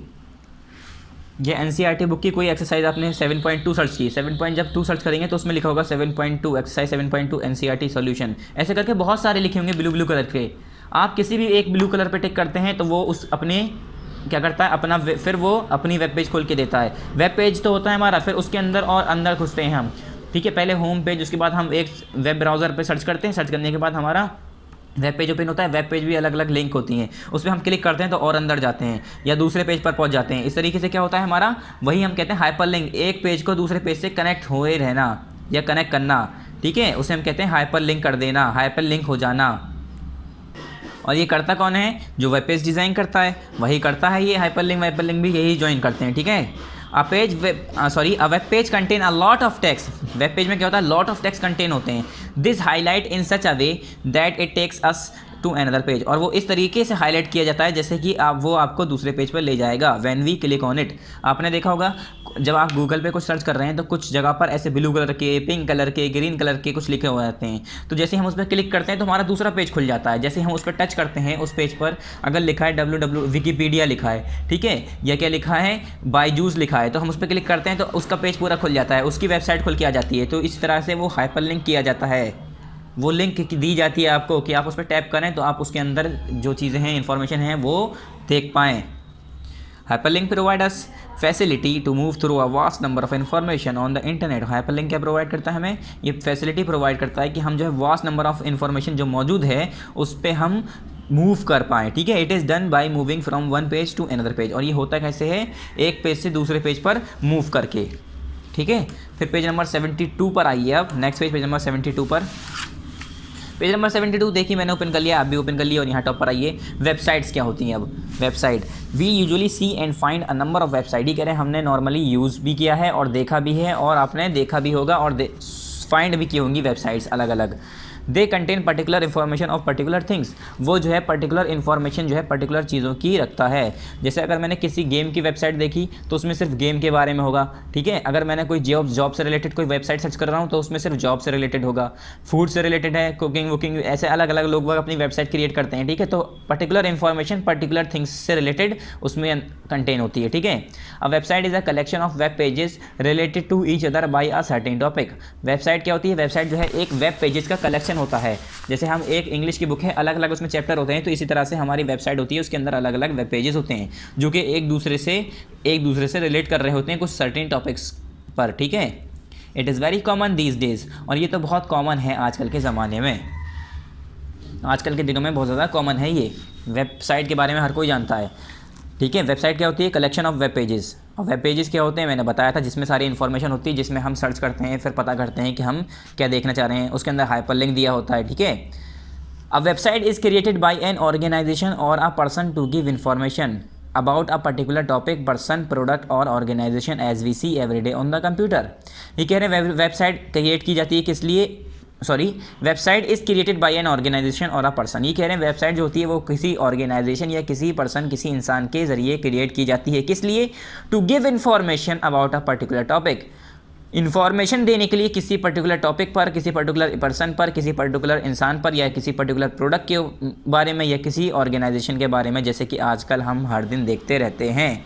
ये एनसीईआरटी बुक की कोई एक्सरसाइज आपने 7.2 सर्च की, 7 जब 2 सर्च करेंगे तो उसमें लिखा होगा 7.2 एक्सरसाइज 7.2 एनसीईआरटी सॉल्यूशन, ऐसे करके बहुत सारे लिखे होंगे ब्लू कलर के। आप किसी भी एक ब्लू कलर पे टिक करते हैं तो वो उस अपने क्या करता है, अपना फिर वो अपनी वेब पेज खोल के देता है। वेब पेज तो होता है हमारा, फिर उसके अंदर और अंदर घुसते हैं हम, ठीक है। पहले होम पेज, उसके बाद हम एक वेब ब्राउज़र पे सर्च करते हैं, सर्च करने के बाद हमारा वेब पेज ओपन होता है। वेब पेज भी अलग अलग लिंक होती हैं, उस पर हम क्लिक करते हैं तो और अंदर जाते हैं या दूसरे पेज पर पहुंच जाते हैं। इस तरीके से क्या होता है हमारा, वही हम कहते हैं हाइपर लिंक, एक पेज को दूसरे पेज से कनेक्ट हुए रहना या कनेक्ट करना, ठीक है, उसे हम कहते हैं हाइपर लिंक कर देना, हाइपर लिंक हो जाना। और ये करता कौन है, जो वेब पेज डिज़ाइन करता है वही करता है ये हाइपर लिंक भी यही ज्वाइन करते हैं, ठीक है। A web page contain a lot of text. Web page में क्या होता है, लॉट ऑफ टेक्स्ट कंटेन होते हैं। This highlight in such a way that it takes us to another page. और वो इस तरीके से हाईलाइट किया जाता है जैसे कि वो आपको दूसरे पेज पर ले जाएगा। When we click on it, आपने देखा होगा जब आप गूगल पे कुछ सर्च कर रहे हैं तो कुछ जगह पर ऐसे ब्लू कलर के, पिंक कलर के, ग्रीन कलर के कुछ लिखे हुए आते हैं, तो जैसे हम उस पर क्लिक करते हैं तो हमारा दूसरा पेज खुल जाता है। जैसे हम उस पर टच करते हैं, उस पेज पर अगर लिखा है विकीपीडिया लिखा है, ठीक है, या क्या लिखा है, बायजूस लिखा है, तो हम उस पर क्लिक करते हैं तो उसका पेज पूरा खुल जाता है, उसकी वेबसाइट खुल के आ जाती है। तो इस तरह से वो हाइपर लिंक किया जाता है, वो लिंक दी जाती है आपको कि आप उस पर टैप करें तो आप उसके अंदर जो चीज़ें हैं, इंफॉर्मेशन है, वो देख पाएँ। Hyperlink provide us facility to move through a vast number of information on the internet. Hyperlink क्या प्रोवाइड करता है हमें, ये फैसिलिटी प्रोवाइड करता है कि हम जो है वास्ट नंबर ऑफ इन्फॉर्मेशन जो मौजूद है उस पर हम मूव कर पाएँ, ठीक है। It is done by moving from one page to another page. और ये होता कैसे है, एक पेज से दूसरे पेज पर मूव करके, ठीक है। फिर पेज नंबर 72 पर आइए। अब नेक्स्ट पेज नंबर 72 पर, पेज नंबर 72 देखिए मैंने ओपन कर लिया, आप भी ओपन कर लिए। और यहाँ टॉप पर आइए, वेबसाइट्स क्या होती हैं। अब website, we usually see and find a number of website. ही कह रहे हैं हमने नॉर्मली यूज़ भी किया है और देखा भी है, और आपने देखा भी होगा और फाइंड भी की होंगी वेबसाइट्स अलग अलग। They contain particular information of particular things. वो जो है पर्टिकुलर इन्फॉर्मेशन जो है पर्टिकुलर चीज़ों की रखता है। जैसे अगर मैंने किसी गेम की वेबसाइट देखी तो उसमें सिर्फ गेम के बारे में होगा, ठीक है। अगर मैंने कोई जॉब से रिलेटेड कोई वेबसाइट सर्च कर रहा हूँ तो उसमें सिर्फ जॉब से रिलेटेड होगा। फूड से रिलेटेड है, कुकिंग वुकिंग, ऐसे अलग अलग लोग अपनी वेबसाइट क्रिएट करते हैं, ठीक है। तो पर्टिकुलर इन्फॉर्मेशन पर्टिकुलर थिंग्स से रिलेटेड उसमें कंटेन होती है, ठीक है। A website is a collection of web pages related to each other by a certain topic. Website क्या होती है, वेबसाइट जो है एक वेब पेजेस का कलेक्शन होता है। जैसे हम एक इंग्लिश की बुक है, अलग अलग उसमें चैप्टर होते हैं, तो इसी तरह से हमारी वेबसाइट होती है, उसके अंदर अलग अलग वेब पेजेस होते हैं जो कि एक दूसरे से रिलेट कर रहे होते हैं कुछ सर्टेन टॉपिक्स पर, ठीक है। It is very common these days. और ये तो बहुत कॉमन है आजकल के ज़माने में, आजकल के दिनों में बहुत ज़्यादा कॉमन है ये। वेबसाइट के बारे में हर कोई जानता है, ठीक है। वेबसाइट क्या होती है, कलेक्शन ऑफ वेब पेजेस। और वेब पेजेस क्या होते हैं, मैंने बताया था, जिसमें सारी इन्फॉर्मेशन होती है, जिसमें हम सर्च करते हैं, फिर पता करते हैं कि हम क्या देखना चाह रहे हैं। उसके अंदर हाइपरलिंक दिया होता है, ठीक है। A website is created by an organisation और a person to give information about a particular topic, person, product or organization as we see everyday on the computer. ये कह रहे हैं वेबसाइट क्रिएट की जाती है किस लिए, website is created by an organisation और अ पर्सन। ये कह रहे हैं वेबसाइट जो होती है वो किसी ऑर्गेनाइजेशन या किसी पर्सन, किसी इंसान के ज़रिए क्रिएट की जाती है। किस लिए, to give information about a particular topic, information देने के लिए किसी पर्टिकुलर टॉपिक पर, किसी पर्टिकुलर पर्सन पर, किसी पर्टिकुलर इंसान पर, या किसी पर्टिकुलर प्रोडक्ट के बारे में, या किसी ऑर्गेनाइजेशन के बारे में, जैसे कि आजकल हम हर दिन देखते रहते हैं।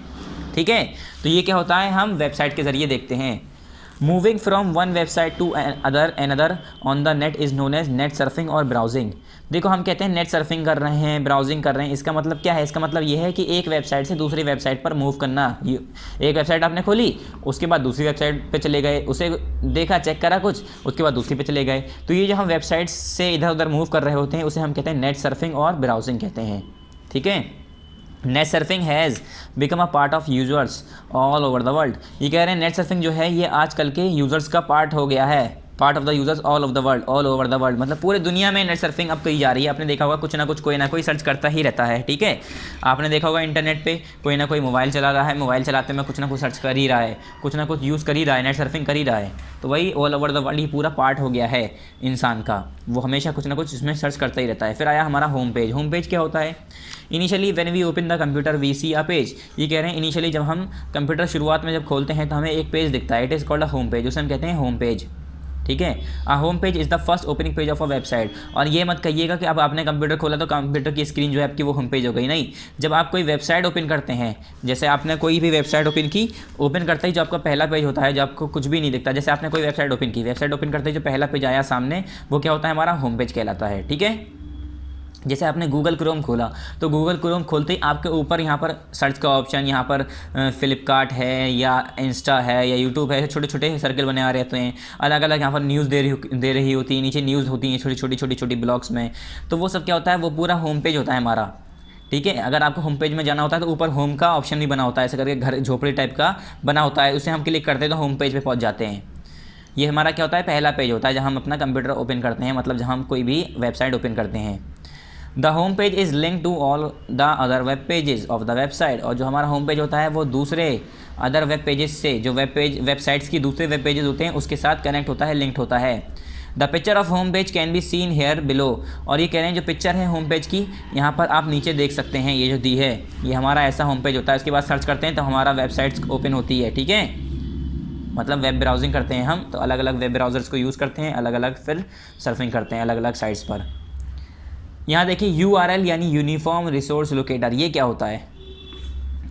ठीक है, तो ये क्या होता है, हम वेबसाइट के ज़रिए देखते हैं। Moving from one website to another on the net is known as net surfing और ब्राउजिंग। देखो हम कहते हैं नेट सर्फिंग कर रहे हैं, ब्राउजिंग कर रहे हैं, इसका मतलब क्या है, इसका मतलब ये है कि एक वेबसाइट से दूसरी वेबसाइट पर मूव करना। एक वेबसाइट आपने खोली, उसके बाद दूसरी वेबसाइट पे चले गए, उसे देखा, चेक करा कुछ, उसके बाद दूसरी पे चले गए। तो ये जो हम वेबसाइट से इधर उधर मूव कर रहे होते हैं उसे हम कहते हैं नेट सर्फिंग और ब्राउजिंग कहते हैं। ठीक है, net surfing has become a part of users all over the world. ये कह रहे हैं नेट सर्फिंग जो है ये आजकल के यूज़र्स का पार्ट हो गया है, part of the users all of the world, all over the world, मतलब पूरे दुनिया में नेट सर्फिंग अब कही जा रही है। आपने देखा होगा कुछ ना कुछ कोई ना कोई सर्च करता ही रहता है। ठीक है, आपने देखा होगा इंटरनेट पे कोई ना कोई मोबाइल चला रहा है, मोबाइल चलाते में कुछ ना कुछ सर्च कर ही रहा है, कुछ ना कुछ यूज़ कर ही रहा है, नेट सर्फिंग कर ही रहा है। तो वही ऑल ओवर द वर्ल्ड ये पूरा पार्ट हो गया है इंसान का, वो हमेशा कुछ ना कुछ इसमें सर्च करता ही रहता है। फिर आया हमारा होम पेज। होम पेज क्या होता है, initially when we open the computer we see a page. ये कह रहे हैं इनिशियली जब हम कंप्यूटर शुरुआत में जब खोलते हैं तो हमें एक पेज दिखता है, it is called a home page, उसे हम कहते हैं होम पेज। ठीक है, a home page is the first opening page of a website. और ये मत कहिएगा कि अब आपने कंप्यूटर खोला तो कंप्यूटर की स्क्रीन जो है आपकी वो होम पेज हो गई, नहीं। जब आप कोई वेबसाइट ओपन करते हैं, जैसे आपने कोई भी वेबसाइट ओपन की, ओपन करते ही जो आपका पहला पेज होता है, जो आपको कुछ भी नहीं दिखता, जैसे आपने कोई वेबसाइट ओपन की, वेबसाइट ओपन करते ही जो पहला पेज आया सामने वो क्या होता है, हमारा होम पेज कहलाता है। ठीक है, जैसे आपने गूगल क्रोम खोला तो गूगल क्रोम खोलते ही आपके ऊपर यहाँ पर सर्च का ऑप्शन, यहाँ पर फ्लिपकार्ट है या इंस्टा है या यूट्यूब है, छोटे छोटे सर्कल बने आ रहते हैं, अलग अलग यहाँ पर न्यूज़ दे रही होती है, नीचे न्यूज़ होती हैं छोटी छोटी ब्लॉग्स में। तो वो सब क्या होता है, वो पूरा होम पेज होता है हमारा। ठीक है, अगर आपको होम पेज में जाना होता है तो ऊपर होम का ऑप्शन भी बना होता है, ऐसे करके घर झोपड़ी टाइप का बना होता है, उसे हम क्लिक करते हैं तो होम पेज पे पहुंच जाते हैं। ये हमारा क्या होता है, पहला पेज होता है जहाँ हम अपना कंप्यूटर ओपन करते हैं, मतलब जहाँ हम कोई भी वेबसाइट ओपन करते हैं। The home page is link to all the other web pages of the website. और जो हमारा होम पेज होता है वो दूसरे अदर वेब पेजेस से, जो वेबसाइट्स की दूसरे वेब पेजेस होते हैं उसके साथ कनेक्ट होता है, लिंक्ड होता है। The picture of home page can be seen here below. और ये कह रहे हैं जो पिक्चर है होम पेज की, यहाँ पर आप नीचे देख सकते हैं, ये जो दी है ये हमारा ऐसा होम पेज होता है। इसके बाद सर्च करते हैं तो हमारा वेबसाइट्स ओपन होती है। ठीक है, मतलब वेब ब्राउजिंग करते हैं हम, तो अलग अलग वेब ब्राउज़र्स को यूज़ करते हैं, अलग अलग फिर सर्फिंग करते हैं अलग अलग साइट्स पर। यहाँ देखिए URL यानी यूनिफॉर्म रिसोर्स लोकेटर, ये क्या होता है,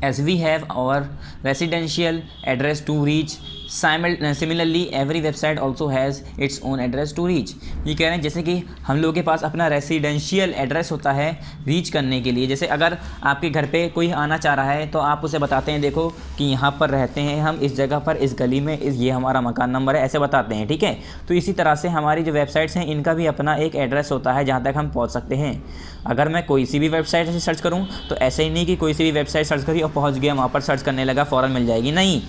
as we have our residential address to reach, similarly every website also has its own address to reach। ये कह रहे हैं जैसे कि हम लोगों के पास अपना रेसिडेंशियल एड्रेस होता है रीच करने के लिए। जैसे अगर आपके घर पे कोई आना चाह रहा है तो आप उसे बताते हैं, देखो कि यहाँ पर रहते हैं हम, इस जगह पर, इस गली में, ये हमारा मकान नंबर है, ऐसे बताते हैं। ठीक है, तो इसी तरह से हमारी जो वेबसाइट्स हैं इनका भी अपना एक एड्रेस होता है जहाँ तक हम पहुँच सकते हैं। अगर मैं कोई सी भी वेबसाइट से सर्च करूँ तो ऐसे ही नहीं कि कोई सी भी वेबसाइट सर्च करी और पहुंच गया वहाँ पर सर्च करने लगा फ़ौरन मिल जाएगी, नहीं।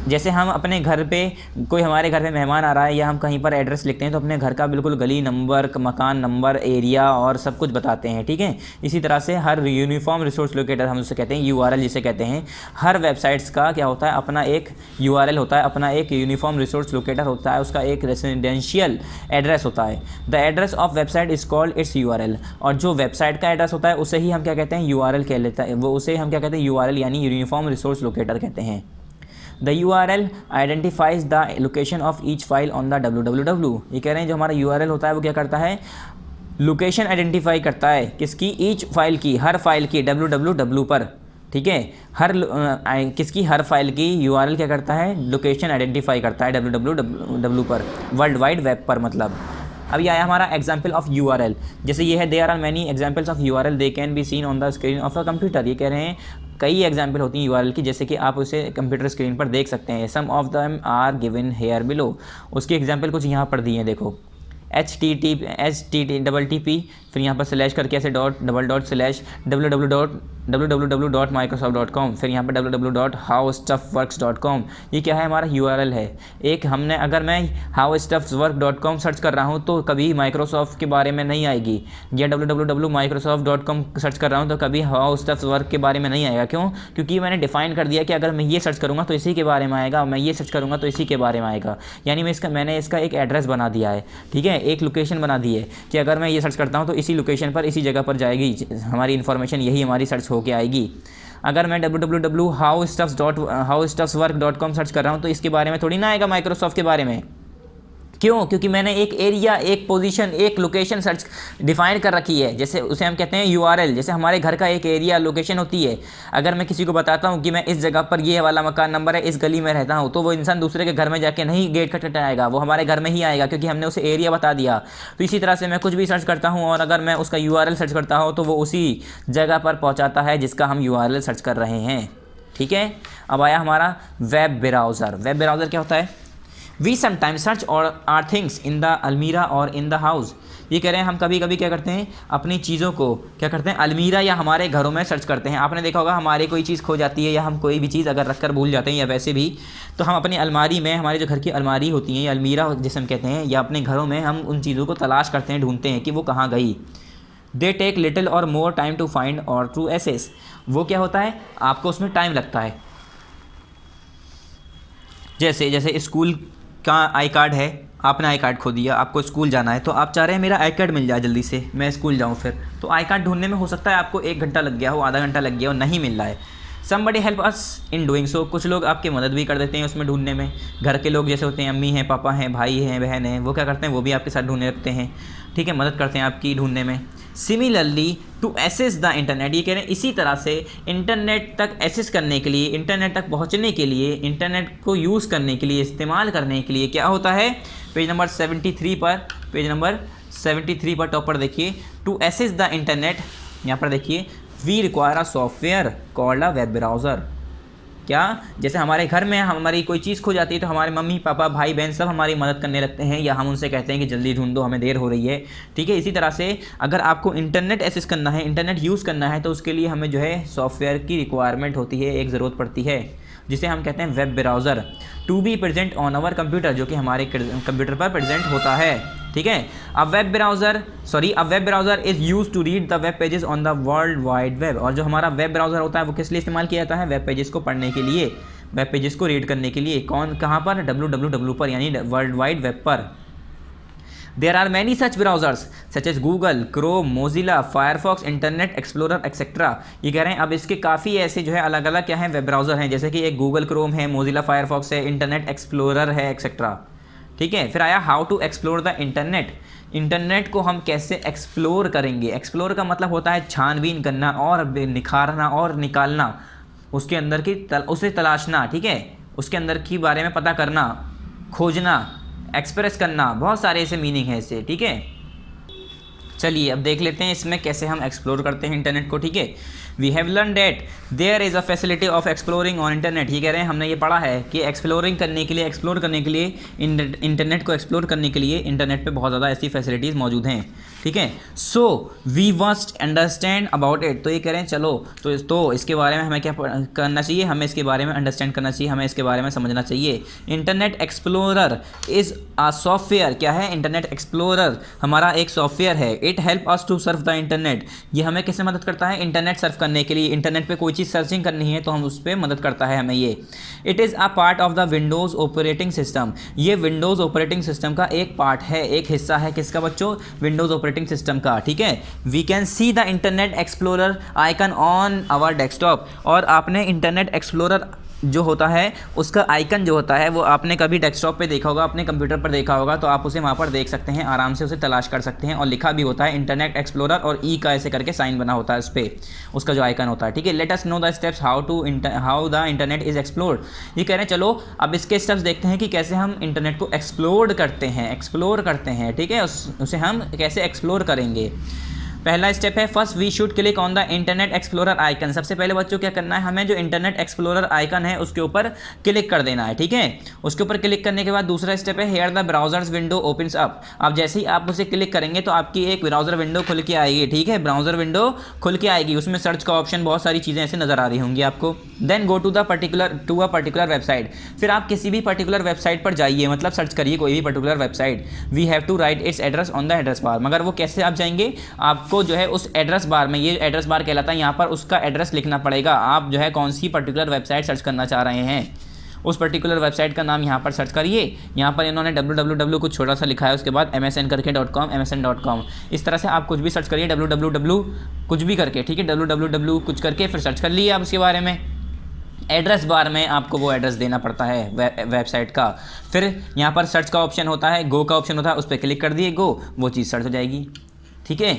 जैसे हम अपने घर पे, कोई हमारे घर पे मेहमान आ रहा है या हम कहीं पर एड्रेस लिखते हैं तो अपने घर का बिल्कुल गली नंबर, मकान नंबर, एरिया और सब कुछ बताते हैं। ठीक है, इसी तरह से हर यूनिफॉर्म रिसोर्स लोकेटर हम उसे कहते हैं, URL जिसे कहते हैं, हर वेबसाइट्स का क्या होता है, अपना एक URL होता है, अपना एक यूनिफॉर्म रिसोर्स लोकेटर होता है, उसका एक रेसिडेंशियल एड्रेस होता है। The address of website is called its URL। और जो वेबसाइट का एड्रेस होता है उसे ही हम क्या कहते हैं, URL कह लेता है, वो उसे हम क्या कहते हैं, URL यानी यूनिफॉर्म रिसोर्स लोकेटर कहते हैं। The URL identifies the location of each file on the www। ये कह रहे हैं जो हमारा URL होता है वो क्या करता है, लोकेशन आइडेंटिफाई करता है, किसकी, ईच फाइल की, हर फाइल की, www पर। ठीक है, किसकी, हर फाइल की URL क्या करता है, लोकेशन आइडेंटिफाई करता है www पर, वर्ल्ड वाइड वेब पर मतलब। अभी आया हमारा एग्जाम्पल ऑफ URL। जैसे ये है, there are many examples of URL they can be seen on the screen of a computer. ये कह रहे हैं कई एग्जाम्पल होती हैं URL की, जैसे कि आप उसे कंप्यूटर स्क्रीन पर देख सकते हैं। Some of them are given here below. उसकी एग्जाम्पल कुछ यहाँ पर दी हैं, देखो HTTP, फिर यहाँ पर स्लैश करके ऐसे // www.microsoft.com, फिर यहाँ पर www.howstuffworks.com। ये क्या है, हमारा URL है। एक हमने, अगर मैं howstuffworks.com सर्च कर रहा हूँ तो कभी माइक्रोसॉफ्ट के बारे में नहीं आएगी, या www.microsoft.com सर्च कर रहा हूँ तो कभी howstuffworks के बारे में नहीं आएगा। क्यों? क्योंकि मैंने डिफाइन कर दिया कि अगर मैं ये सर्च करूँगा तो इसी के बारे में आएगा, मैं ये सर्च करूँगा तो इसी के बारे में आएगा। यानी मैंने इसका एक एड्रेस बना दिया है। ठीक है, एक लोकेशन बना दी है कि अगर मैं ये सर्च करता हूँ तो इसी लोकेशन पर, इसी जगह पर जाएगी हमारी इन्फॉर्मेशन, यही हमारी सर्च होके आएगी। अगर मैं www.howstuffswork.com सर्च कर रहा हूँ तो इसके बारे में थोड़ी ना आएगा माइक्रोसॉफ्ट के बारे में। क्यों? क्योंकि मैंने एक एरिया, एक पोजीशन, एक लोकेशन सर्च डिफाइन कर रखी है, जैसे उसे हम कहते हैं यूआरएल। जैसे हमारे घर का एक एरिया लोकेशन होती है। अगर मैं किसी को बताता हूँ कि मैं इस जगह पर, ये वाला मकान नंबर है, इस गली में रहता हूँ, तो वो इंसान दूसरे के घर में जाके नहीं गेट खटखटाएगा, वो हमारे घर में ही आएगा, क्योंकि हमने उसे एरिया बता दिया। तो इसी तरह से मैं कुछ भी सर्च करता हूँ और अगर मैं उसका यूआरएल सर्च करता हूँ तो वो उसी जगह पर पहुँचाता है जिसका हम यूआरएल सर्च कर रहे हैं। ठीक है, अब आया हमारा वेब ब्राउज़र। वेब ब्राउज़र क्या होता है? वी समटाइम्स सर्च और आर थिंग्स इन द अलमीरा और इन द हाउस। ये कह रहे हैं हम कभी कभी क्या करते हैं, अपनी चीज़ों को क्या करते हैं, अलमीरा या हमारे घरों में सर्च करते हैं। आपने देखा होगा हमारी कोई चीज़ खो जाती है या हम कोई भी चीज़ अगर रख कर भूल जाते हैं या वैसे भी, तो हम अपनी अलमारी में, हमारे जो घर की अलमारी होती है या अलमीरा जिसे हम कहते हैं, या अपने घरों में हम उन चीज़ों को तलाश करते हैं, ढूंढते हैं कि वो कहाँ गई। दे टेक लिटिल और मोर टाइम टू फाइंड और टू एसेस। वो क्या होता है, आपको उसमें टाइम लगता है। जैसे स्कूल का आई कार्ड है, आपने आई कार्ड खो दिया, आपको स्कूल जाना है, तो आप चाह रहे हैं मेरा आई कार्ड मिल जाए जल्दी से, मैं स्कूल जाऊं। फिर तो आई कार्ड ढूंढने में हो सकता है आपको 1 घंटा लग गया हो, आधा घंटा लग गया हो, नहीं मिल रहा है। Somebody help us in doing so. कुछ लोग आपकी मदद भी कर देते हैं उसमें ढूंढने में। घर के लोग जैसे होते हैं, अम्मी हैं, पापा हैं, भाई हैं, बहन हैं, वो क्या करते हैं, वो भी आपके साथ ढूंढने लगते हैं। ठीक है, मदद करते हैं आपकी ढूंढने में। Similarly to access the internet, ये कह रहे हैं इसी तरह से इंटरनेट तक एसेस करने के लिए, इंटरनेट तक पहुंचने के लिए, इंटरनेट को यूज़ करने के लिए, इस्तेमाल करने के लिए क्या होता है, पेज नंबर 73 पर, पेज नंबर 73 पर टॉप पर देखिए, टू एसेस द इंटरनेट, यहाँ पर देखिए, we require a software called a web browser. क्या? जैसे हमारे घर में हमारी कोई चीज़ खो जाती है तो हमारे मम्मी पापा भाई बहन सब हमारी मदद करने लगते हैं, या हम उनसे कहते हैं कि जल्दी ढूंढो, हमें देर हो रही है। ठीक है, इसी तरह से अगर आपको इंटरनेट एक्सेस करना है, इंटरनेट यूज़ करना है, तो उसके लिए हमें जो है सॉफ्टवेयर की रिक्वायरमेंट होती है, एक ज़रूरत पड़ती है, जिसे हम कहते हैं web browser. To be present on our computer, जो कि हमारे कंप्यूटर पर प्रेजेंट होता है। ठीक है, a web browser is used to read the web pages on the world wide web. और जो हमारा वेब ब्राउज़र होता है वो किस लिए इस्तेमाल किया जाता है? वेब पेजेस को पढ़ने के लिए, वेब पेजेस को रीड करने के लिए। कहाँ पर? www पर, यानी वर्ल्ड वाइड वेब पर। There are many such browsers such as Google, Chrome, Mozilla, Firefox, Internet Explorer, etc. ये कह रहे हैं अब इसके काफ़ी ऐसे जो है अलग अलग क्या हैं, वेब ब्राउज़र हैं, जैसे कि एक Google Chrome है, Mozilla Firefox है, Internet Explorer है, etc. ठीक है, फिर आया how to explore the internet. Internet को हम कैसे एक्सप्लोर करेंगे? एक्सप्लोर का मतलब होता है छानबीन करना और निखारना और निकालना, उसके अंदर की उसे तलाशना। ठीक है, उसके अंदर की बारे में पता करना, खोजना, एक्सप्रेस करना, बहुत सारे ऐसे मीनिंग है इससे। ठीक है, चलिए अब देख लेते हैं इसमें कैसे हम एक्सप्लोर करते हैं इंटरनेट को। ठीक है, we have learn that there is a facility of exploring on internet. ये कह रहे हैं हमने ये पढ़ा है कि एक्सप्लोर करने के लिए इंटरनेट को एक्सप्लोर करने के लिए इंटरनेट पे बहुत ज़्यादा ऐसी फैसिलिटीज़ मौजूद हैं। ठीक है, so we must understand about it. तो ये कह रहे हैं चलो तो इसके बारे में हमें क्या करना चाहिए, हमें इसके बारे में अंडरस्टैंड करना चाहिए, हमें इसके बारे में समझना चाहिए। Internet Explorer is a software. क्या है? इंटरनेट एक्सप्लोरर हमारा एक सॉफ्टवेयर है। It help us to surf the internet. ये हमें कैसे मदद करता है? इंटरनेट सर्फ करने के लिए। इंटरनेट पे कोई चीज़ सर्चिंग करनी है तो हम उस पर मदद करता है हमें ये। It is a part of the Windows operating system. ये विंडोज़ ऑपरेटिंग सिस्टम का एक पार्ट है, एक हिस्सा है। किसका बच्चों? विंडोज़ ऑपरेटिंग सिस्टम का। ठीक है, we can see the Internet Explorer icon on our desktop. और आपने इंटरनेट एक्सप्लोरर जो होता है उसका आइकन जो होता है वो आपने कभी डेस्कटॉप पे देखा होगा, अपने कंप्यूटर पर देखा होगा, तो आप उसे वहाँ पर देख सकते हैं, आराम से उसे तलाश कर सकते हैं। और लिखा भी होता है इंटरनेट एक्सप्लोरर और ई का ऐसे करके साइन बना होता है उस पर, उसका जो आइकन होता है। ठीक है, late us know the steps how the internet is explored. ये कह रहे हैं चलो अब इसके स्टेप्स देखते हैं कि कैसे हम इंटरनेट को एक्सप्लोर करते हैं। ठीक है, उसे हम कैसे एक्सप्लोर करेंगे। पहला स्टेप है, first we should click on the Internet Explorer icon. सबसे पहले बच्चों क्या करना है, हमें जो इंटरनेट एक्सप्लोरर आइकन है उसके ऊपर क्लिक कर देना है। ठीक है, उसके ऊपर क्लिक करने के बाद दूसरा स्टेप है, here the browsers window opens up. अब जैसे ही आप उसे क्लिक करेंगे तो आपकी एक ब्राउज़र विंडो खुल के आएगी। ठीक है, ब्राउज़र विंडो खुल के आएगी, उसमें सर्च का ऑप्शन, बहुत सारी चीज़ें ऐसे नज़र आ रही होंगी आपको। Then go to a particular website. फिर आप किसी भी पर्टिकुलर वेबसाइट पर जाइए, मतलब सर्च करिए कोई भी particular website. We have to write its address on the address bar. मगर वो कैसे आप जाएंगे, आपको जो है उस एड्रेस बार में, ये एड्रेस बार कहलाता है, यहाँ पर उसका एड्रेस लिखना पड़ेगा। आप जो है कौन सी पर्टिकुलर वेबसाइट सर्च करना चाह रहे हैं उस पर्टिकुलर वेबसाइट का नाम यहाँ पर सर्च करिए। यहाँ पर इन्होंने www कुछ छोटा सा लिखा है, उसके बाद msn करके .com msn.com, इस तरह से आप कुछ भी सर्च करिए www कुछ भी करके, ठीक है, www कुछ करके फिर सर्च कर लिए आप उसके बारे में। एड्रेस बार में आपको वो एड्रेस देना पड़ता है वेबसाइट का। फिर यहाँ पर सर्च का ऑप्शन होता है, गो का ऑप्शन होता है, उस पर क्लिक कर दिए गो, वो चीज़ सर्च हो जाएगी। ठीक है,